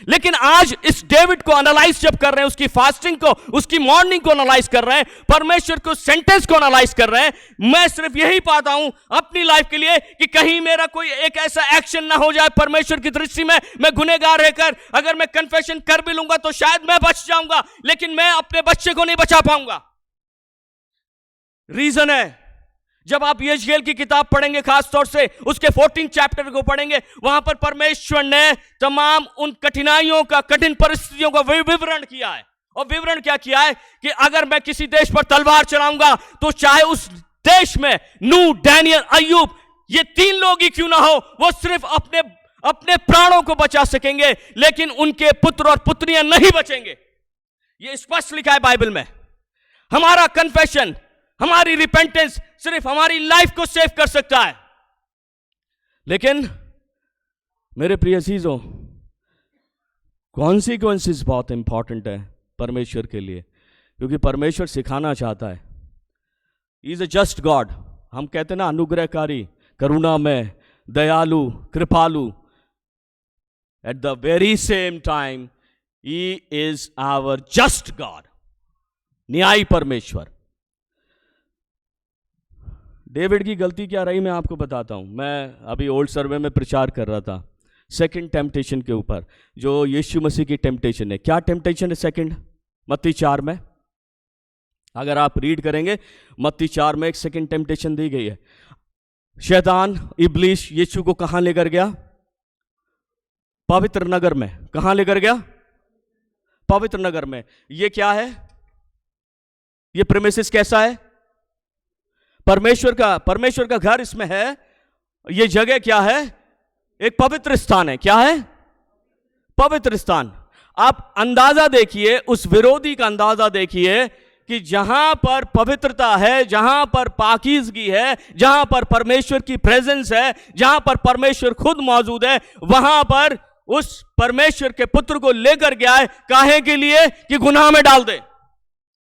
लेकिन आज इस डेविड को एनालाइज जब कर रहे हैं, उसकी फास्टिंग को, उसकी मॉर्निंग को एनालाइज कर रहे हैं, परमेश्वर को सेंटेंस को एनालाइज कर रहे हैं, मैं सिर्फ यही पाता हूं अपनी लाइफ के लिए कि कहीं मेरा कोई एक ऐसा एक्शन ना हो जाए परमेश्वर की दृष्टि में, मैं गुनहगार रहकर अगर मैं कन्फेशन कर भी लूंगा तो शायद मैं बच जाऊंगा, लेकिन मैं अपने बच्चे को नहीं बचा पाऊंगा। रीजन है, जब आप यहेजकेल की किताब पढ़ेंगे, खास तौर से उसके 14 चैप्टर को पढ़ेंगे, वहां पर परमेश्वर ने तमाम उन कठिनाइयों का, कठिन परिस्थितियों का विवरण किया है। और विवरण क्या किया है कि अगर मैं किसी देश पर तलवार चलाऊंगा तो चाहे उस देश में नूह, डैनियल, अय्यूब, ये 3 लोग ही क्यों ना हो, वो सिर्फ अपने प्राणों को बचा सकेंगे, लेकिन उनके पुत्र और पुत्रियां नहीं बचेंगे। ये स्पष्ट लिखा है बाइबल में। हमारा कन्फेशन, हमारी रिपेंटेंस सिर्फ हमारी लाइफ को सेव कर सकता है। लेकिन मेरे प्रिय अजीजों, कॉन्सिक्वेंसेस बहुत इंपॉर्टेंट है परमेश्वर के लिए, क्योंकि परमेश्वर सिखाना चाहता है। He is a just God. हम कहते हैं ना, अनुग्रहकारी, करुणामय, दयालु, कृपालु। At the very same time he is our just God, न्यायी परमेश्वर। डेविड की गलती क्या रही मैं आपको बताता हूं। मैं अभी ओल्ड सर्वे में प्रचार कर रहा था सेकंड टेम्पटेशन के ऊपर, जो यीशु मसीह की टेम्पटेशन है। क्या टेम्पटेशन है सेकंड? मत्ती 4 में अगर आप रीड करेंगे, मत्ती 4 में एक सेकंड टेम्पटेशन दी गई है। शैतान, इब्लीस यीशु को कहां लेकर गया? पवित्र नगर में। कहां लेकर गया? पवित्र नगर में। ये क्या है? ये प्रेमिसेस कैसा है? परमेश्वर का घर इसमें है। ये जगह क्या है? एक पवित्र स्थान है। क्या है? पवित्र स्थान। आप अंदाजा देखिए, उस विरोधी का अंदाजा देखिए कि जहां पर पवित्रता है, जहां पर पाकीज़गी है, जहां पर परमेश्वर की प्रेजेंस है, जहां पर परमेश्वर खुद मौजूद है, वहां पर उस परमेश्वर के पुत्र को लेकर गया है। काहे के लिए? कि गुनाह में डाल दे।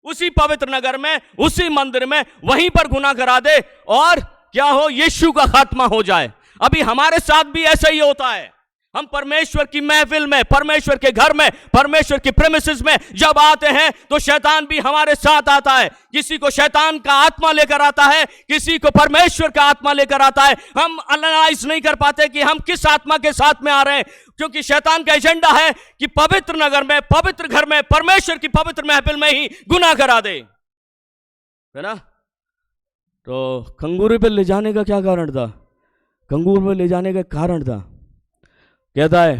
उसी पवित्र नगर में, उसी मंदिर में, वहीं पर गुनाह करा दे और क्या हो? यीशु का खात्मा हो जाए। अभी हमारे साथ भी ऐसा ही होता है। हम परमेश्वर की महफिल में, परमेश्वर के घर में, परमेश्वर की प्रेमिसेस में जब आते हैं तो शैतान भी हमारे साथ आता है। किसी को शैतान का आत्मा लेकर आता है, किसी को परमेश्वर का आत्मा लेकर आता है। हम एनालाइज नहीं कर पाते कि हम किस आत्मा के साथ में आ रहे हैं, क्योंकि शैतान का एजेंडा है कि पवित्र नगर में, पवित्र घर में, परमेश्वर की पवित्र महफिल में ही गुनाह करा दे, है ना। तो कंगूरे पे ले जाने का क्या कारण था? कंगूर में ले जाने का कारण था, कहता है,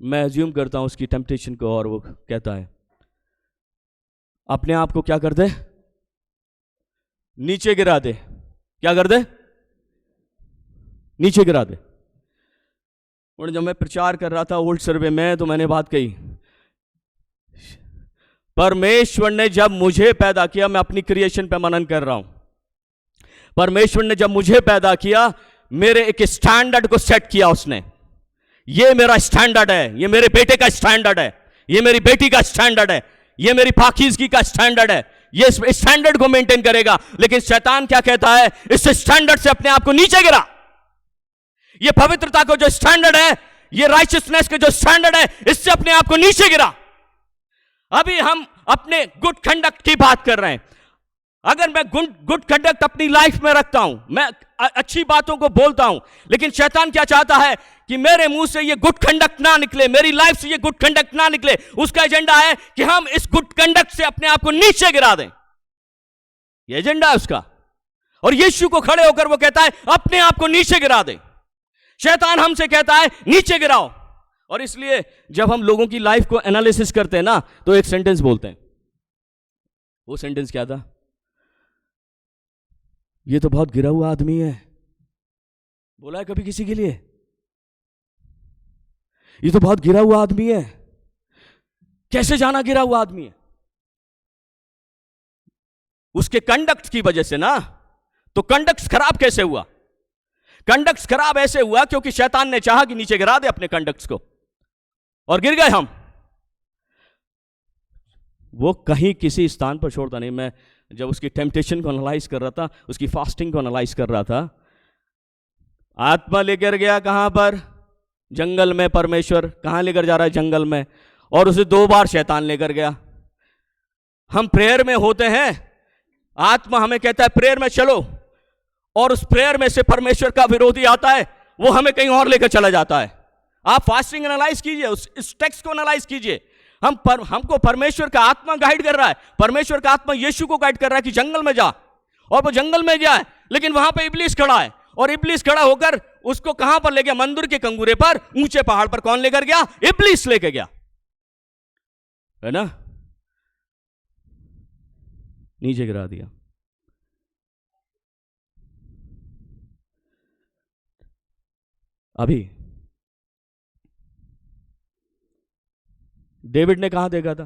मैं अज्यूम करता हूं उसकी टेम्पटेशन को, और वो कहता है अपने आप को क्या कर दे, नीचे गिरा दे। क्या कर दे? नीचे गिरा दे। और जब मैं प्रचार कर रहा था ओल्ड सर्वे में, तो मैंने बात कही, परमेश्वर ने जब मुझे पैदा किया, मैं अपनी क्रिएशन पे मनन कर रहा हूं, परमेश्वर ने जब मुझे पैदा किया, मेरे एक स्टैंडर्ड को सेट किया उसने। ये मेरा स्टैंडर्ड है, ये मेरे बेटे का स्टैंडर्ड है, ये मेरी बेटी का स्टैंडर्ड है, ये मेरी पाकीज़गी का स्टैंडर्ड है, ये स्टैंडर्ड को मेंटेन करेगा। लेकिन शैतान क्या कहता है? इस स्टैंडर्ड से अपने आप को नीचे गिरा। ये पवित्रता को जो स्टैंडर्ड है, ये राइचियसनेस के जो स्टैंडर्ड है, इससे अपने आप को नीचे गिरा। अभी हम अपने गुड कंडक्ट की बात कर रहे हैं। अगर मैं गुड कंडक्ट अपनी लाइफ में रखता हूं, मैं अच्छी बातों को बोलता हूं, लेकिन शैतान क्या चाहता है कि मेरे मुंह से ये गुड कंडक्ट ना निकले, मेरी लाइफ से ये गुड कंडक्ट ना निकले। उसका एजेंडा है कि हम इस गुड कंडक्ट से अपने आप को नीचे गिरा दें। ये एजेंडा है उसका। और यीशु को खड़े होकर वो कहता है अपने आप को नीचे गिरा दे। शैतान हमसे कहता है नीचे गिराओ। और इसलिए जब हम लोगों की लाइफ को एनालिसिस करते हैं ना, तो एक सेंटेंस बोलते हैं। वो सेंटेंस क्या था? ये तो बहुत गिरा हुआ आदमी है। बोला है कभी किसी के लिए? ये तो बहुत गिरा हुआ आदमी है। कैसे जाना गिरा हुआ आदमी है? उसके कंडक्ट की वजह से ना। तो कंडक्ट खराब कैसे हुआ? कंडक्ट खराब ऐसे हुआ क्योंकि शैतान ने चाहा कि नीचे गिरा दे अपने कंडक्ट्स को, और गिर गए हम। वो कहीं किसी स्थान पर छोड़ता नहीं। मैं जब उसकी टेम्पटेशन को एनालाइज कर रहा था, उसकी फास्टिंग को एनालाइज कर रहा था, आत्मा लेकर गया कहां पर? जंगल में। परमेश्वर कहां लेकर जा रहा है? जंगल में। और उसे 2 बार शैतान लेकर गया। हम प्रेयर में होते हैं, आत्मा हमें कहता है प्रेयर में चलो, और उस प्रेयर में से परमेश्वर का विरोधी आता है, वो हमें कहीं और लेकर चला जाता है। आप फास्टिंग एनालाइज कीजिए, उस टेक्स्ट को एनालाइज कीजिए। हमको परमेश्वर का आत्मा गाइड कर रहा है, परमेश्वर का आत्मा यीशु को गाइड कर रहा है कि जंगल में जा, और वो जंगल में गया है। लेकिन वहां पे इब्लीस खड़ा है, और इब्लीस खड़ा होकर उसको कहां पर ले गया? मंदिर के कंगूरे पर, ऊंचे पहाड़ पर। कौन लेकर गया? इब्लीस लेकर गया, है ना। नीचे गिरा दिया। अभी डेविड ने कहां देखा था?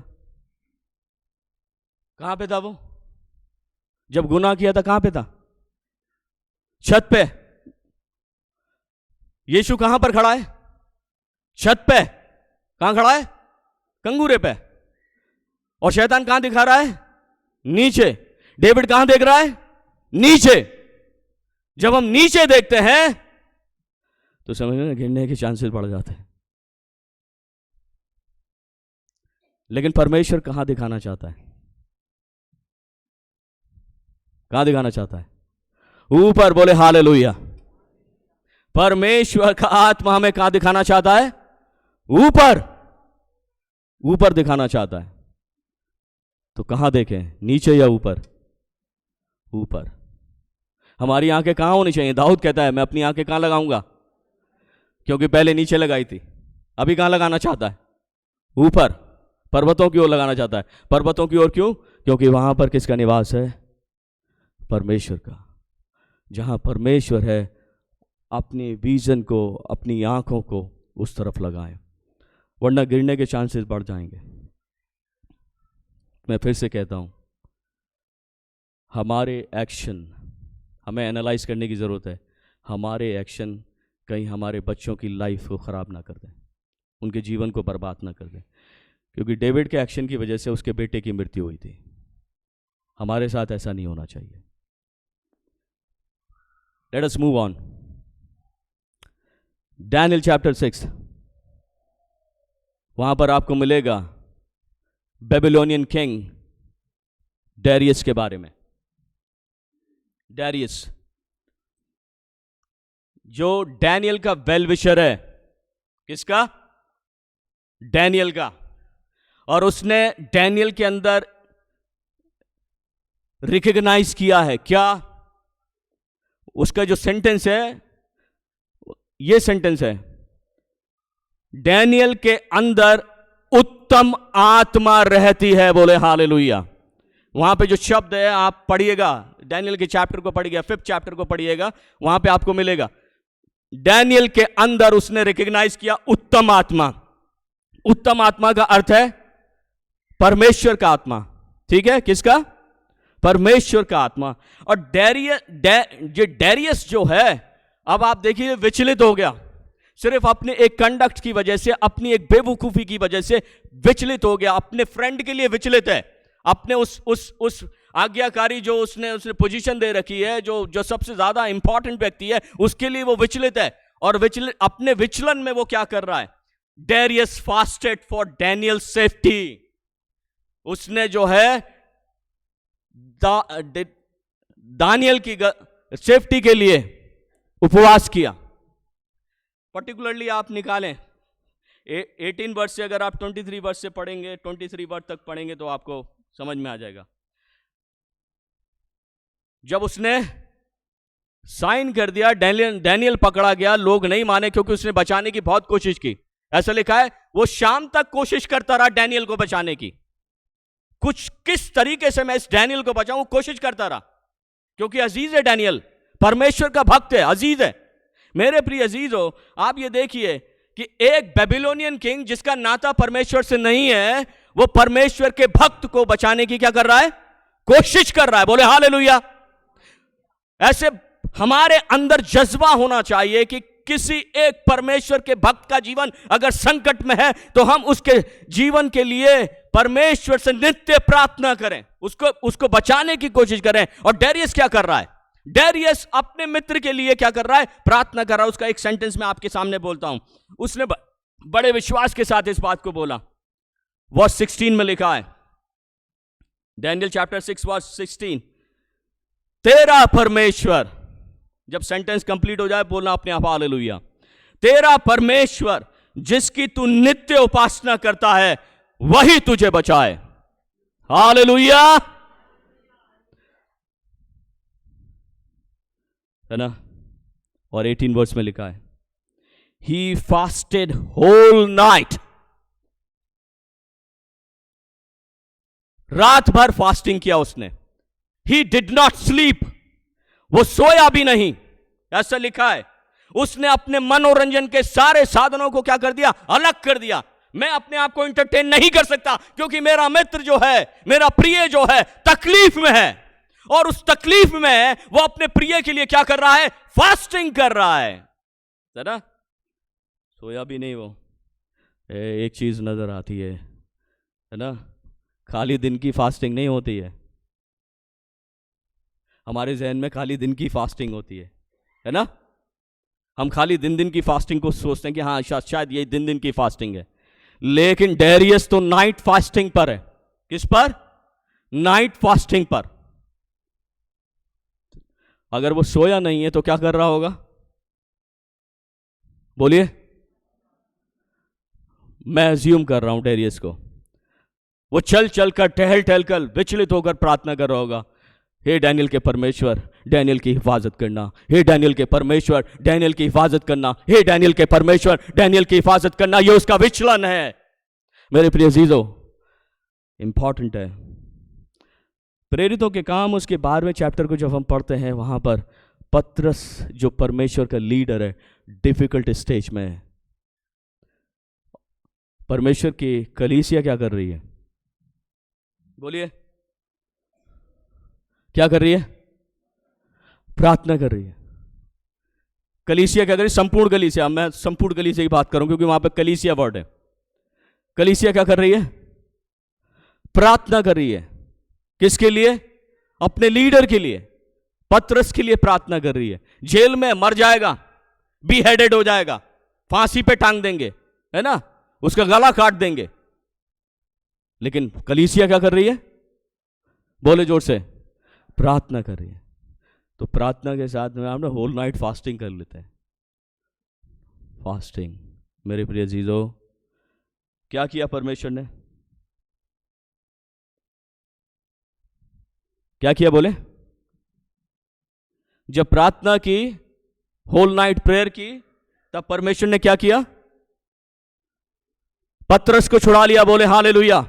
कहां पे था वो? जब गुनाह किया था कहां पे था? छत पे। यीशु कहां पर खड़ा है? छत पे। कहां खड़ा है? कंगूरे पे। और शैतान कहां दिखा रहा है? नीचे। डेविड कहां देख रहा है? नीचे। जब हम नीचे देखते हैं तो समझ में गिरने के चांसेस बढ़ जाते हैं। लेकिन परमेश्वर कहां दिखाना चाहता है? कहां दिखाना चाहता है? ऊपर। बोले हालेलुया। परमेश्वर का आत्मा हमें कहां दिखाना चाहता है? ऊपर। ऊपर दिखाना चाहता है। तो कहां देखें? नीचे या ऊपर? ऊपर। हमारी आंखें कहां होनी चाहिए? दाऊद कहता है मैं अपनी आंखें कहां लगाऊंगा? क्योंकि पहले नीचे लगाई थी, अभी कहां लगाना चाहता है? ऊपर। पर्वतों की ओर लगाना चाहता है। पर्वतों की ओर क्यों? क्योंकि वहां पर किसका निवास है? परमेश्वर का। जहां परमेश्वर है, अपने विजन को, अपनी आंखों को उस तरफ लगाएं, वरना गिरने के चांसेस बढ़ जाएंगे। मैं फिर से कहता हूं, हमारे एक्शन, हमें एनालाइज करने की ज़रूरत है। हमारे एक्शन कहीं हमारे बच्चों की लाइफ को ख़राब ना कर दें, उनके जीवन को बर्बाद ना कर दें। क्योंकि डेविड के एक्शन की वजह से उसके बेटे की मृत्यु हुई थी। हमारे साथ ऐसा नहीं होना चाहिए। Let us move on. Daniel chapter 6, वहां पर आपको मिलेगा बेबीलोनियन किंग डैरियस के बारे में। डैरियस जो डैनियल का वेल विशर है, किसका? डैनियल का। और उसने डैनियल के अंदर रिकॉग्नाइज किया है क्या? उसका जो सेंटेंस है, ये सेंटेंस है, डैनियल के अंदर उत्तम आत्मा रहती है। बोले हालेलुया। वहां पे जो शब्द है आप पढ़िएगा, डैनियल के चैप्टर को पढ़िएगा, 5th चैप्टर को पढ़िएगा, वहां पे आपको मिलेगा डैनियल के अंदर उसने रिकॉग्नाइज किया उत्तम आत्मा। उत्तम आत्मा का अर्थ है परमेश्वर का आत्मा। ठीक है, किसका? परमेश्वर का आत्मा। और डैरियस जो है, अब आप देखिए विचलित हो गया, सिर्फ अपने एक कंडक्ट की वजह से, अपनी एक बेवकूफी की वजह से विचलित हो गया। अपने फ्रेंड के लिए विचलित है, अपने उस आज्ञाकारी जो उसने पोजीशन दे रखी है, जो सबसे ज्यादा इंपॉर्टेंट व्यक्ति है, उसके लिए वो विचलित है। और अपने विचलन में वो क्या कर रहा है? Darius fasted for Daniel safety. उसने जो है दानियल की सेफ्टी के लिए उपवास किया। पर्टिकुलरली आप निकालें 18 वर्ष से, अगर आप 23 वर्ष से पढ़ेंगे, 23 वर्ष तक पढ़ेंगे तो आपको समझ में आ जाएगा। जब उसने साइन कर दिया, डैनियल पकड़ा गया, लोग नहीं माने क्योंकि उसने बचाने की बहुत कोशिश की। ऐसा लिखा है वो शाम तक कोशिश करता रहा डैनियल को बचाने की। किस तरीके से मैं इस डैनियल को बचाऊं, कोशिश करता रहा, क्योंकि अजीज है डैनियल, परमेश्वर का भक्त है, अजीज है। मेरे प्रिय अजीज हो, आप ये देखिए कि एक बेबीलोनियन किंग जिसका नाता परमेश्वर से नहीं है, वो परमेश्वर के भक्त को बचाने की क्या कर रहा है? कोशिश कर रहा है। बोले हालेलुया। ऐसे हमारे अंदर जज्बा होना चाहिए कि किसी एक परमेश्वर के भक्त का जीवन अगर संकट में है तो हम उसके जीवन के लिए परमेश्वर से नित्य प्रार्थना करें, उसको बचाने की कोशिश करें। और डैरियस क्या कर रहा है? डैरियस अपने मित्र के लिए क्या कर रहा है? प्रार्थना कर रहा है। उसका एक सेंटेंस मैं आपके सामने बोलता हूं। उसने बड़े विश्वास के साथ इस बात को बोला। वर्स 16 में लिखा है, डैनियल चैप्टर 6 वर्स 16, तेरा परमेश्वर, जब सेंटेंस कंप्लीट हो जाए बोलना अपने आप हालेलुया, तेरा परमेश्वर जिसकी तू नित्य उपासना करता है वही तुझे बचाए। हालेलुया, है ना। और 18 वर्स में लिखा है, ही फास्टेड होल नाइट, रात भर फास्टिंग किया उसने। ही डिड नॉट स्लीप, वो सोया भी नहीं, ऐसा लिखा है। उसने अपने मनोरंजन के सारे साधनों को क्या कर दिया? अलग कर दिया। मैं अपने आप को एंटरटेन नहीं कर सकता क्योंकि मेरा मित्र जो है, मेरा प्रिय जो है, तकलीफ में है, और उस तकलीफ में वो अपने प्रिय के लिए क्या कर रहा है? फास्टिंग कर रहा है। ना, सोया भी नहीं वो। एक चीज नजर आती है ना, खाली दिन की फास्टिंग नहीं होती है। हमारे जहन में खाली दिन की फास्टिंग होती है ना। हम खाली दिन की फास्टिंग को सोचते हैं कि हाँ शायद ये दिन की फास्टिंग है, लेकिन डैरियस तो नाइट फास्टिंग पर है। किस पर? नाइट फास्टिंग पर। अगर वो सोया नहीं है तो क्या कर रहा होगा? बोलिए। मैं अज्यूम कर रहा हूं डैरियस को, वो चल कर, टहल कर, विचलित होकर प्रार्थना कर रहा होगा, हे डैनियल के परमेश्वर, डैनियल की हिफाजत करना। हे डैनियल के परमेश्वर, डैनियल की हिफाजत करना। हे डैनियल के परमेश्वर, डैनियल की हिफाजत करना। ये उसका विचलन है। मेरे प्रिय अजीजों, इंपॉर्टेंट है। प्रेरितों के काम उसके 12वें चैप्टर को जब हम पढ़ते हैं, वहां पर पतरस जो परमेश्वर का लीडर है, डिफिकल्ट स्टेज में है। परमेश्वर की कलीसिया क्या कर रही है? बोलिए, क्या कर रही है? प्रार्थना कर रही है। कलीसिया क्या कर रही है? संपूर्ण कलीसिया। मैं संपूर्ण कलीसिया की बात करूं क्योंकि वहां पे कलीसिया वर्ड है। कलीसिया क्या कर रही है? प्रार्थना कर रही है। किसके लिए? अपने लीडर के लिए, पतरस के लिए प्रार्थना कर रही है। जेल में मर जाएगा, बी हेडेड हो जाएगा, फांसी पे टांग देंगे, है ना, उसका गला काट देंगे। लेकिन कलीसिया क्या कर रही है? बोले जोर से, प्रार्थना कर रही है। तो प्रार्थना के साथ में हम ना होल नाइट फास्टिंग कर लेते हैं। फास्टिंग, मेरे प्रिय जीजो, क्या किया परमेश्वर ने? क्या किया बोले? जब प्रार्थना की, होल नाइट प्रेयर की, तब परमेश्वर ने क्या किया? पतरस को छुड़ा लिया। बोले हालेलुया।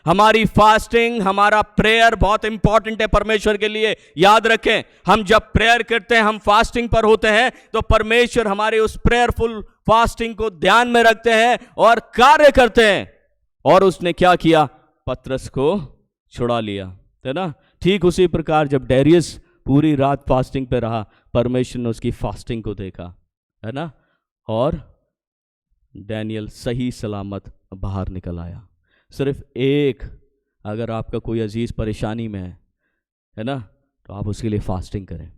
हमारी फास्टिंग, हमारा प्रेयर बहुत इंपॉर्टेंट है परमेश्वर के लिए। याद रखें, हम जब प्रेयर करते हैं, हम फास्टिंग पर होते हैं, तो परमेश्वर हमारे उस प्रेयरफुल फास्टिंग को ध्यान में रखते हैं और कार्य करते हैं। और उसने क्या किया? पतरस को छुड़ा लिया, है ना। ठीक उसी प्रकार जब डैरियस पूरी रात फास्टिंग पे रहा, परमेश्वर ने उसकी फास्टिंग को देखा, है ना, और डैनियल सही सलामत बाहर निकल आया। सिर्फ एक, अगर आपका कोई अजीज परेशानी में है ना, तो आप उसके लिए फास्टिंग करें।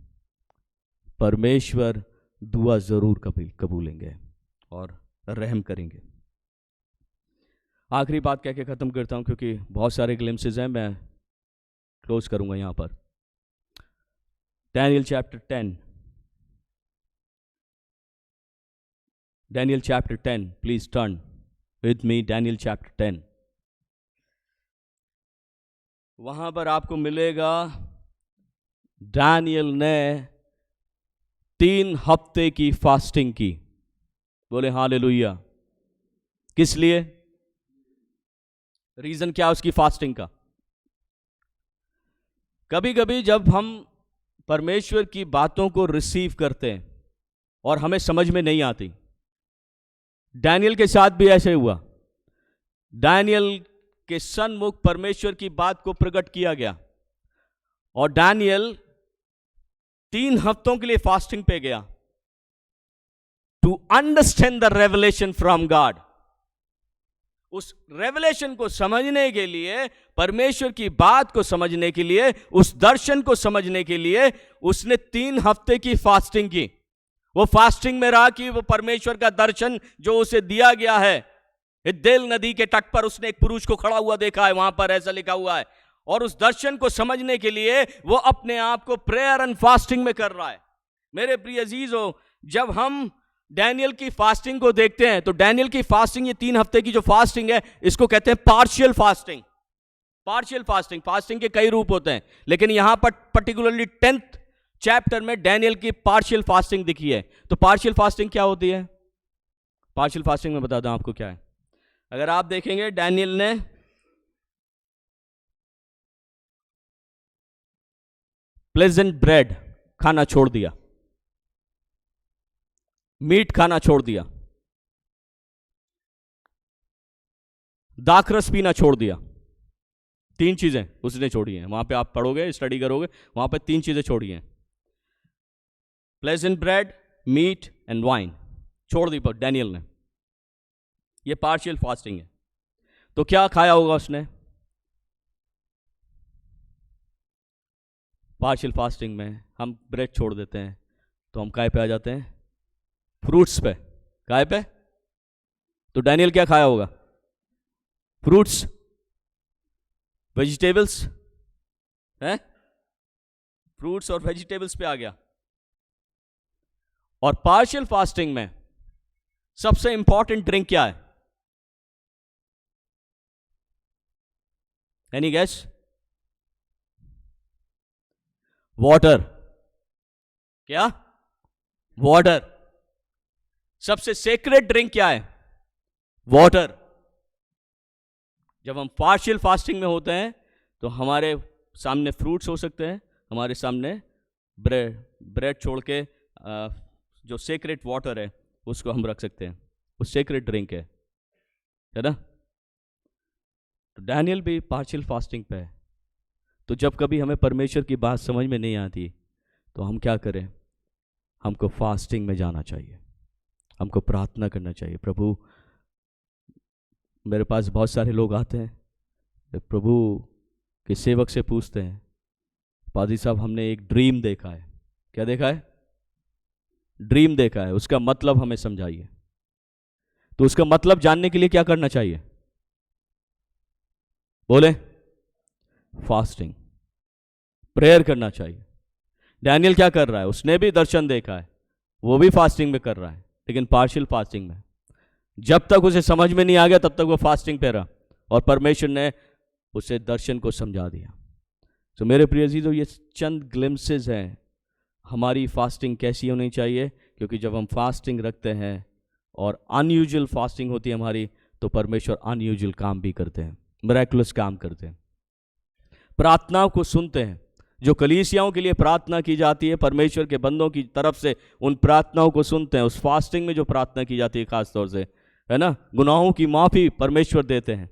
परमेश्वर दुआ जरूर कबूलेंगे और रहम करेंगे। आखिरी बात कह के ख़त्म करता हूँ, क्योंकि बहुत सारे ग्लिम्सेस हैं, मैं क्लोज करूँगा यहाँ पर। Daniel chapter 10, Daniel chapter 10, please turn with me, Daniel chapter 10। वहां पर आपको मिलेगा डैनियल ने 3 हफ्ते की फास्टिंग की। बोले हालेलुया। किस लिए? रीजन क्या उसकी फास्टिंग का? कभी कभी जब हम परमेश्वर की बातों को रिसीव करते हैं और हमें समझ में नहीं आती, डैनियल के साथ भी ऐसे हुआ। डैनियल के सन्मुख परमेश्वर की बात को प्रकट किया गया और डैनियल 3 हफ्तों के लिए फास्टिंग पे गया, to understand the revelation from God. उस रेवलेशन को समझने के लिए, परमेश्वर की बात को समझने के लिए, उस दर्शन को समझने के लिए उसने 3 हफ्ते की फास्टिंग की। वो फास्टिंग में रहा कि वो परमेश्वर का दर्शन जो उसे दिया गया है, हिद्देल नदी के तट पर उसने एक पुरुष को खड़ा हुआ देखा है, वहां पर ऐसा लिखा हुआ है, और उस दर्शन को समझने के लिए वो अपने आप को प्रेयर एंड फास्टिंग में कर रहा है। मेरे प्रिय अजीजों, जब हम डैनियल की फास्टिंग को देखते हैं, तो डैनियल की फास्टिंग, ये 3 हफ्ते की जो फास्टिंग है, इसको कहते हैं partial fasting. Partial fasting, fasting के कई रूप होते हैं, लेकिन यहां पर पर्टिकुलरली 10th चैप्टर में डैनियल की पार्शियल फास्टिंग दिखी है। तो पार्शियल फास्टिंग क्या होती है? पार्शियल फास्टिंग में बता दूं आपको क्या है। अगर आप देखेंगे, डैनियल ने प्लेजेंट ब्रेड खाना छोड़ दिया, मीट खाना छोड़ दिया, दाखरस पीना छोड़ दिया। 3 चीजें उसने छोड़ी हैं। वहां पे आप पढ़ोगे, स्टडी करोगे, वहां पे 3 चीजें छोड़ी हैं। Pleasant bread, meat and wine छोड़ दी पर डैनियल ने। ये पार्शियल फास्टिंग है। तो क्या खाया होगा उसने? पार्शियल फास्टिंग में हम ब्रेड छोड़ देते हैं, तो हम काय पे आ जाते हैं? फ्रूट्स पे। काय पे? तो डैनियल क्या खाया होगा? फ्रूट्स, वेजिटेबल्स, हैं? फ्रूट्स और वेजिटेबल्स पे आ गया। और पार्शियल फास्टिंग में सबसे इंपॉर्टेंट ड्रिंक क्या है? Any guess? वाटर। क्या? वाटर। सबसे सेक्रेट ड्रिंक क्या है? वाटर। जब हम पार्शियल फास्टिंग में होते हैं, तो हमारे सामने फ्रूट्स हो सकते हैं, हमारे सामने ब्रेड छोड़ के जो सेक्रेट वाटर है उसको हम रख सकते हैं। वो सेक्रेट ड्रिंक है ना। तो डैनियल भी पार्शियल फास्टिंग पे है। तो जब कभी हमें परमेश्वर की बात समझ में नहीं आती, तो हम क्या करें? हमको फास्टिंग में जाना चाहिए, हमको प्रार्थना करना चाहिए। प्रभु, मेरे पास बहुत सारे लोग आते हैं, प्रभु के सेवक से पूछते हैं, पादी साहब हमने एक ड्रीम देखा है। क्या देखा है? ड्रीम देखा है, उसका मतलब हमें समझाइए। तो उसका मतलब जानने के लिए क्या करना चाहिए? बोले, फास्टिंग, प्रेयर करना चाहिए। डैनियल क्या कर रहा है? उसने भी दर्शन देखा है, वो भी फास्टिंग में कर रहा है, लेकिन पार्शियल फास्टिंग में। जब तक उसे समझ में नहीं आ गया तब तक वो फास्टिंग पे रहा, और परमेश्वर ने उसे दर्शन को समझा दिया। तो मेरे प्रिय अजीजों, ये चंद ग्लिम्सेस हैं हमारी फास्टिंग कैसी होनी चाहिए, क्योंकि जब हम फास्टिंग रखते हैं और अनयूजुअल फास्टिंग होती है हमारी, तो परमेश्वर अनयूजुअल काम भी करते हैं, मिरेकुलस काम करते हैं। प्रार्थनाओं को सुनते हैं, जो कलीसियाओं के लिए प्रार्थना की जाती है परमेश्वर के बंदों की तरफ से, उन प्रार्थनाओं को सुनते हैं। उस फास्टिंग में जो प्रार्थना की जाती है खास तौर से, है ना, गुनाहों की माफ़ी परमेश्वर देते हैं।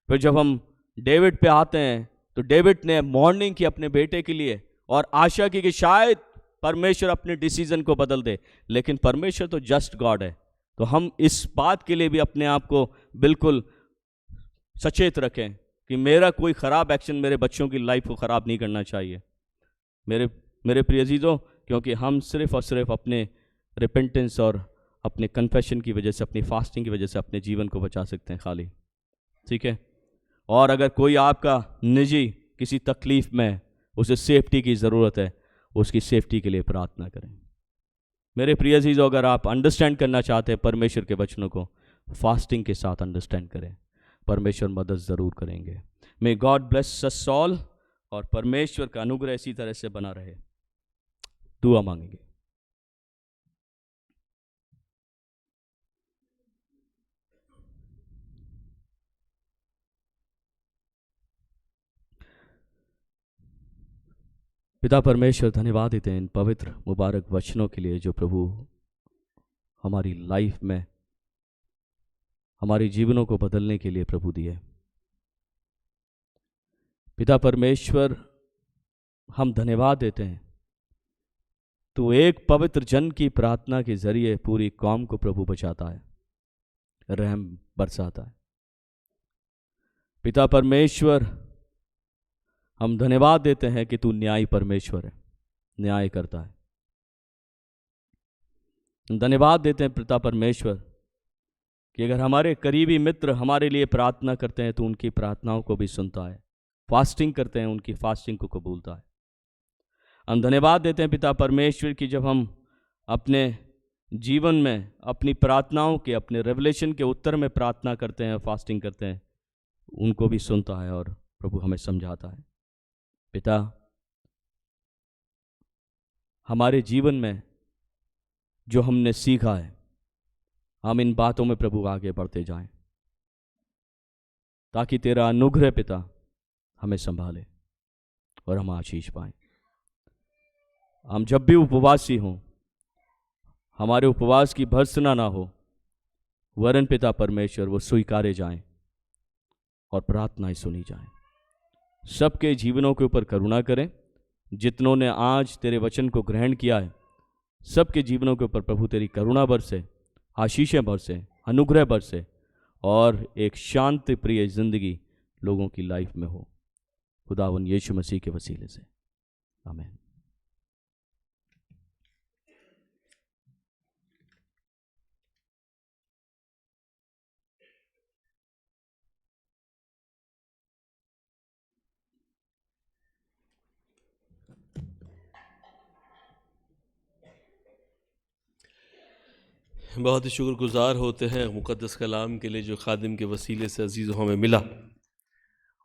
फिर जब हम डेविड पे आते हैं, तो डेविड ने मॉर्निंग की अपने बेटे के लिए और आशा की कि शायद परमेश्वर अपने डिसीजन को बदल दे, लेकिन परमेश्वर तो जस्ट गॉड है। तो हम इस बात के लिए भी अपने आप को बिल्कुल सचेत रखें कि मेरा कोई ख़राब एक्शन मेरे बच्चों की लाइफ को ख़राब नहीं करना चाहिए। मेरे प्रिय अजीजों, क्योंकि हम सिर्फ और सिर्फ अपने रिपेंटेंस और अपने कन्फेशन की वजह से, अपनी फास्टिंग की वजह से अपने जीवन को बचा सकते हैं खाली, ठीक है। और अगर कोई आपका निजी किसी तकलीफ़ में, उसे सेफ्टी की ज़रूरत है, उसकी सेफ्टी के लिए प्रार्थना करें। मेरे प्रिय अजीजों, अगर आप अंडरस्टैंड करना चाहते हैं परमेश्वर के वचनों को, फास्टिंग के साथ अंडरस्टैंड करें, परमेश्वर मदद ज़रूर करेंगे। May God bless us all, और परमेश्वर का अनुग्रह इसी तरह से बना रहे। दुआ मांगेंगे। पिता परमेश्वर, धन्यवाद देते हैं इन पवित्र मुबारक वचनों के लिए, जो प्रभु हमारी लाइफ में, हमारे जीवनों को बदलने के लिए प्रभु दिए। पिता परमेश्वर, हम धन्यवाद देते हैं, तो एक पवित्र जन की प्रार्थना के जरिए पूरी कौम को प्रभु बचाता है, रहम बरसाता है। पिता परमेश्वर, हम धन्यवाद देते हैं कि तू न्यायी परमेश्वर है, न्याय करता है। धन्यवाद देते हैं पिता परमेश्वर कि अगर हमारे करीबी मित्र हमारे लिए प्रार्थना करते हैं तो उनकी प्रार्थनाओं को भी सुनता है, फास्टिंग करते हैं उनकी फास्टिंग को कबूलता है। हम धन्यवाद देते हैं पिता परमेश्वर की जब हम अपने जीवन में अपनी प्रार्थनाओं के, अपने रेवलेशन के उत्तर में प्रार्थना करते हैं, फास्टिंग करते हैं, उनको भी सुनता है और प्रभु हमें समझाता है। पिता, हमारे जीवन में जो हमने सीखा है, हम इन बातों में प्रभु आगे बढ़ते जाएं, ताकि तेरा अनुग्रह पिता हमें संभाले और हम आशीष पाएं। हम जब भी उपवासी हों, हमारे उपवास की भर्त्सना ना हो, वरन पिता परमेश्वर वो स्वीकारे जाएं और प्रार्थनाएं सुनी जाएं। सबके जीवनों के ऊपर करुणा करें। जितनों ने आज तेरे वचन को ग्रहण किया है, सबके जीवनों के ऊपर प्रभु तेरी करुणा बरसे, आशीषें बरसे, अनुग्रह बरसे, और एक शांति प्रिय जिंदगी लोगों की लाइफ में हो, खुदावन यीशु मसीह के वसीले से, आमीन। बहुत ही शुक्रगुजार होते हैं मुक़द्दस कलाम के लिए जो खादिम के वसीले से अजीज़ों हमें मिला,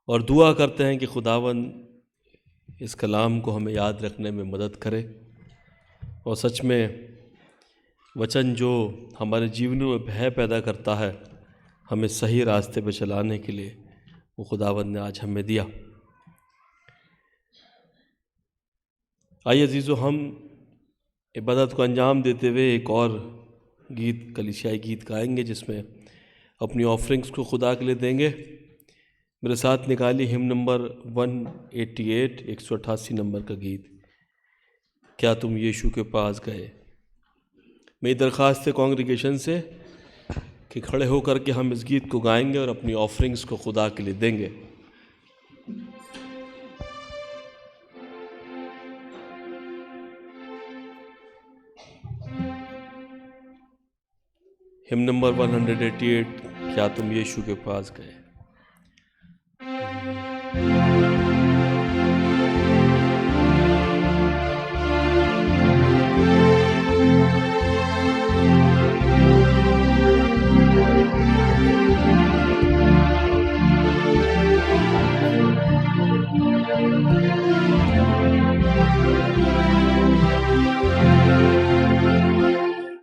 और दुआ करते हैं कि खुदावन इस कलाम को हमें याद रखने में मदद करे, और सच में वचन जो हमारे जीवनों में भय पैदा करता है, हमें सही रास्ते पर चलाने के लिए, वो खुदावन ने आज हमें दिया। आइए अजीज़ों, हम इबादत को अंजाम देते हुए एक और गीत, कलीसियाई गीत गाएंगे, जिसमें अपनी ऑफरिंग्स को खुदा के लिए देंगे। मेरे साथ निकाली हिम नंबर 188, 188 नंबर का गीत, क्या तुम यीशु के पास गए। मेरी दरख्वास्त है कांग्रीगेशन से कि खड़े होकर के हम इस गीत को गाएंगे और अपनी ऑफरिंग्स को खुदा के लिए देंगे। हिम नंबर 188, क्या तुम यीशु के पास गए।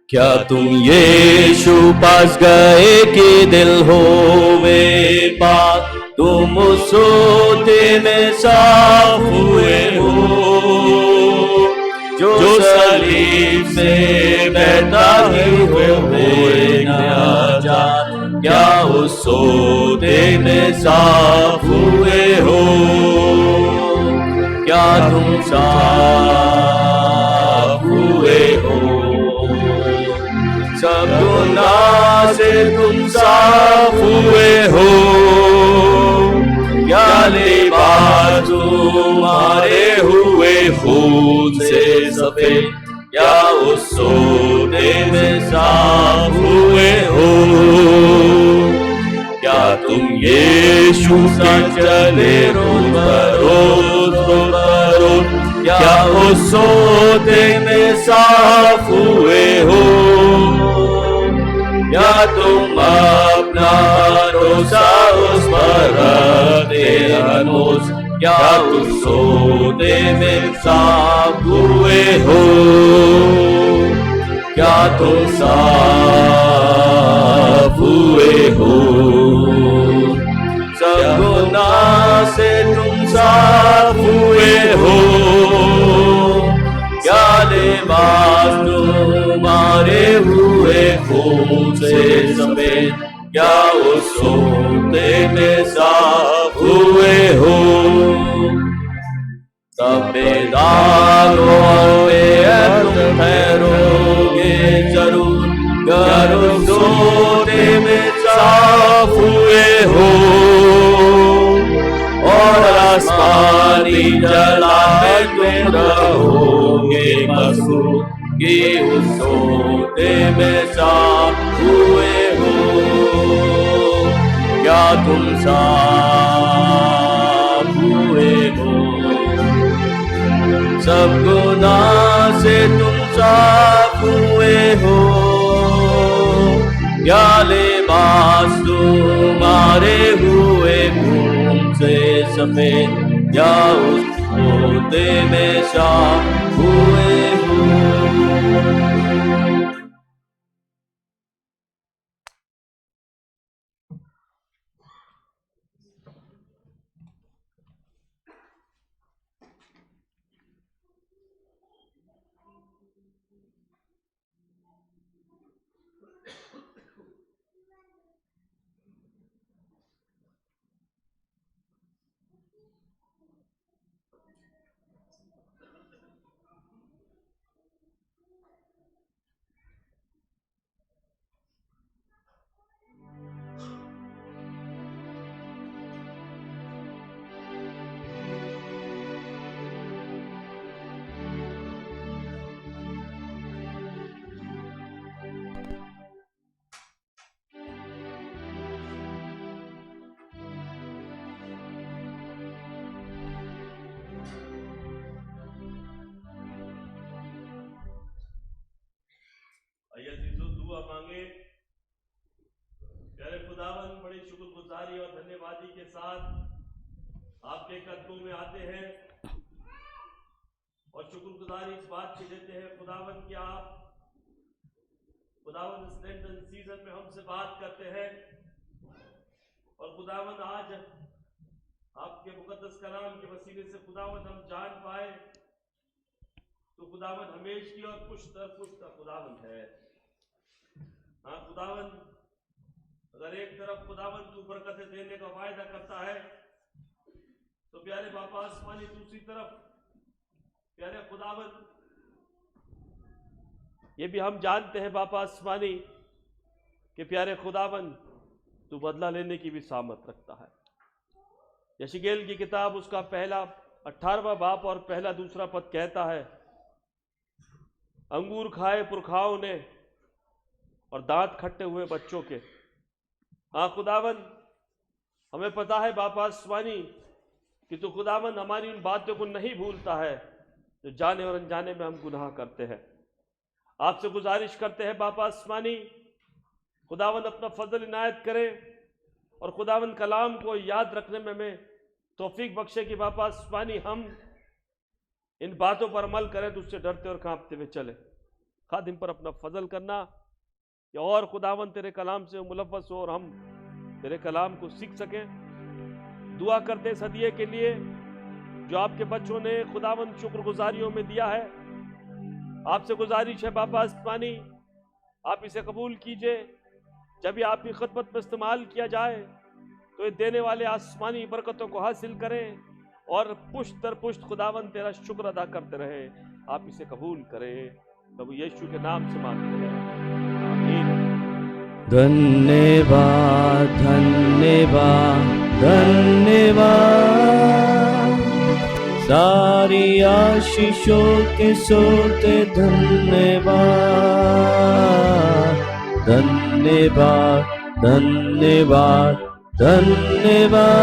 क्या तुम यीशु पास गए कि दिल होवे पाक, तुम सोते में साफ हुए हो, जो सलीब से बहता ही हुए ना जात, क्या उस सोते में साफ हुए हो, क्या तुम साफ हुए हो, सब गुनाह से तुम साफ हुए हो, क्या लिबास तुम्हारे हुए खून से सफेद, क्या उस सोने में साफ हुए हो, क्या तुम यीशु सा चले रोज बरोज, क्या उस सोते में साफ हुए हो, क्या तुम अपना भरोसा उस पर रखते रोज, क्या उस सोते में साफ हुए हो, क्या तुम साफ हुए हो, सब गुनाह से तुम साफ हुए हो, क्या लिबास तुम्हारे हुए खून से सफेद, क्या उस सोते में साफ हुए हो, तबेदारों तुम ठहरोगे जरूर, गर उस सोते में साफ हुए हो, और आसमानी जला में तुम रहोगे मसरूर, कि उस सोते में साफ हुए हो, क्या तुम साफ हुए हो, सब गुनाह से तुम साफ हुए हो, क्या लिबास तुम्हारे हुए खून से सफेद, क्या उस सोते में साफ हुए हो। दुआ मांगे। प्यारे खुदावन, बड़ी शुक्रगुजारी और धन्यवादी के साथ आपके कदमों में आते हैं और शुक्रगुजारी इस बात की देते हैं खुदावन कि आप खुदावन इस लेंटन सीजन में हमसे बात करते हैं और खुदावन आज आपके मुकद्दस कलाम के वसीले से खुदावन हम जान पाए तो खुदावन हमेशा की और पुश्ता खुदावन है। हाँ खुदावन, अगर एक तरफ खुदावन तू बरकतें देने का वायदा करता है तो प्यारे बापा आसमानी दूसरी तरफ प्यारे खुदावन ये भी हम जानते हैं बापा आसमानी कि प्यारे खुदावन तू बदला लेने की भी सामर्थ रखता है। यशिगेल की किताब उसका पहला 18वां बाप और पहला दूसरा पद कहता है, अंगूर खाए पुरखाओं ने और दांत खट्टे हुए बच्चों के। हाँ खुदावन, हमें पता है बाप आसमानी कि तू खुदावन हमारी उन बातों को नहीं भूलता है जो जाने और अनजाने में हम गुनाह करते हैं। आपसे गुजारिश करते हैं बाप आसमानी, खुदावन अपना फजल इनायत करे और खुदावन कलाम को याद रखने में हमें तौफीक बख्शे कि बाप आसमानी हम इन बातों पर अमल करें तो उससे डरते और कांपते हुए चले। खादिम पर अपना फजल करना कि और खुदावन तेरे कलाम से मुलव्वस हो और हम तेरे कलाम को सीख सकें। दुआ करते इस हदिये के लिए जो आपके बच्चों ने खुदावन शुक्रगुजारियों में दिया है। आपसे गुजारिश है बापा आसमानी, आप इसे कबूल कीजिए। जब ये आपकी खिदमत में इस्तेमाल किया जाए तो ये देने वाले आसमानी बरकतों को हासिल करें और पुष्ट दर पुष्ट खुदावन तेरा शुक्र अदा करते रहे। आप इसे कबूल करें, प्रभु यीशु के नाम से मांगते हैं, आमीन। धन्यवाद धन्यवाद धन्यवाद, सारी आशीषों के सोते धन्यवाद धन्यवाद धन्यवाद धन्यवाद,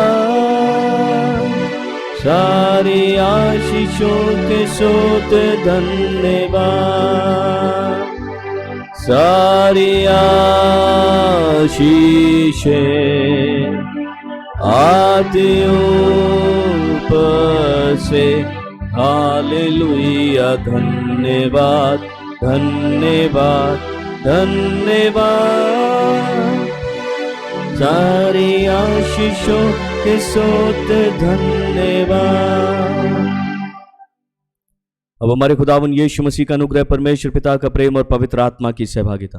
सारी आशीषों के सोते धन्यवाद, सारी आशीषें आती ऊपर से। हालेलुया, धन्यवाद धन्यवाद धन्यवाद, सारी आशीषों के सोते धन्यवाद। अब हमारे खुदावन यीशु मसीह का अनुग्रह, परमेश्वर पिता का प्रेम और पवित्र आत्मा की सहभागिता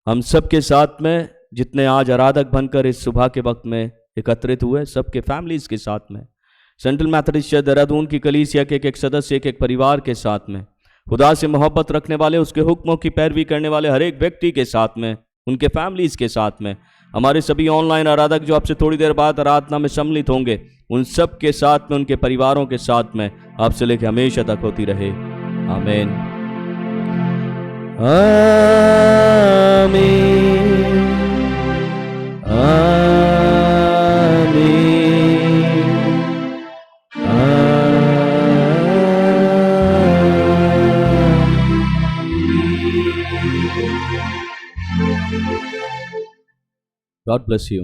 हम सबके साथ में, जितने आज आराधक बनकर इस सुबह के वक्त में एकत्रित हुए, सबके फैमिलीज के साथ में, सेंट्रल मैथोडिस्ट चर्च देहरादून की कलीसिया के एक सदस्य, एक परिवार के साथ में, खुदा से मोहब्बत रखने वाले, उसके हुक्मों की पैरवी करने वाले हर एक व्यक्ति के साथ में, उनके फैमिलीज के साथ में, हमारे सभी ऑनलाइन आराधक जो आपसे थोड़ी देर बाद आराधना में सम्मिलित होंगे, उन सब के साथ में, उनके परिवारों के साथ में आपसे लेकर हमेशा तक होती रहे। आमीन आमीन आमीन। God bless you.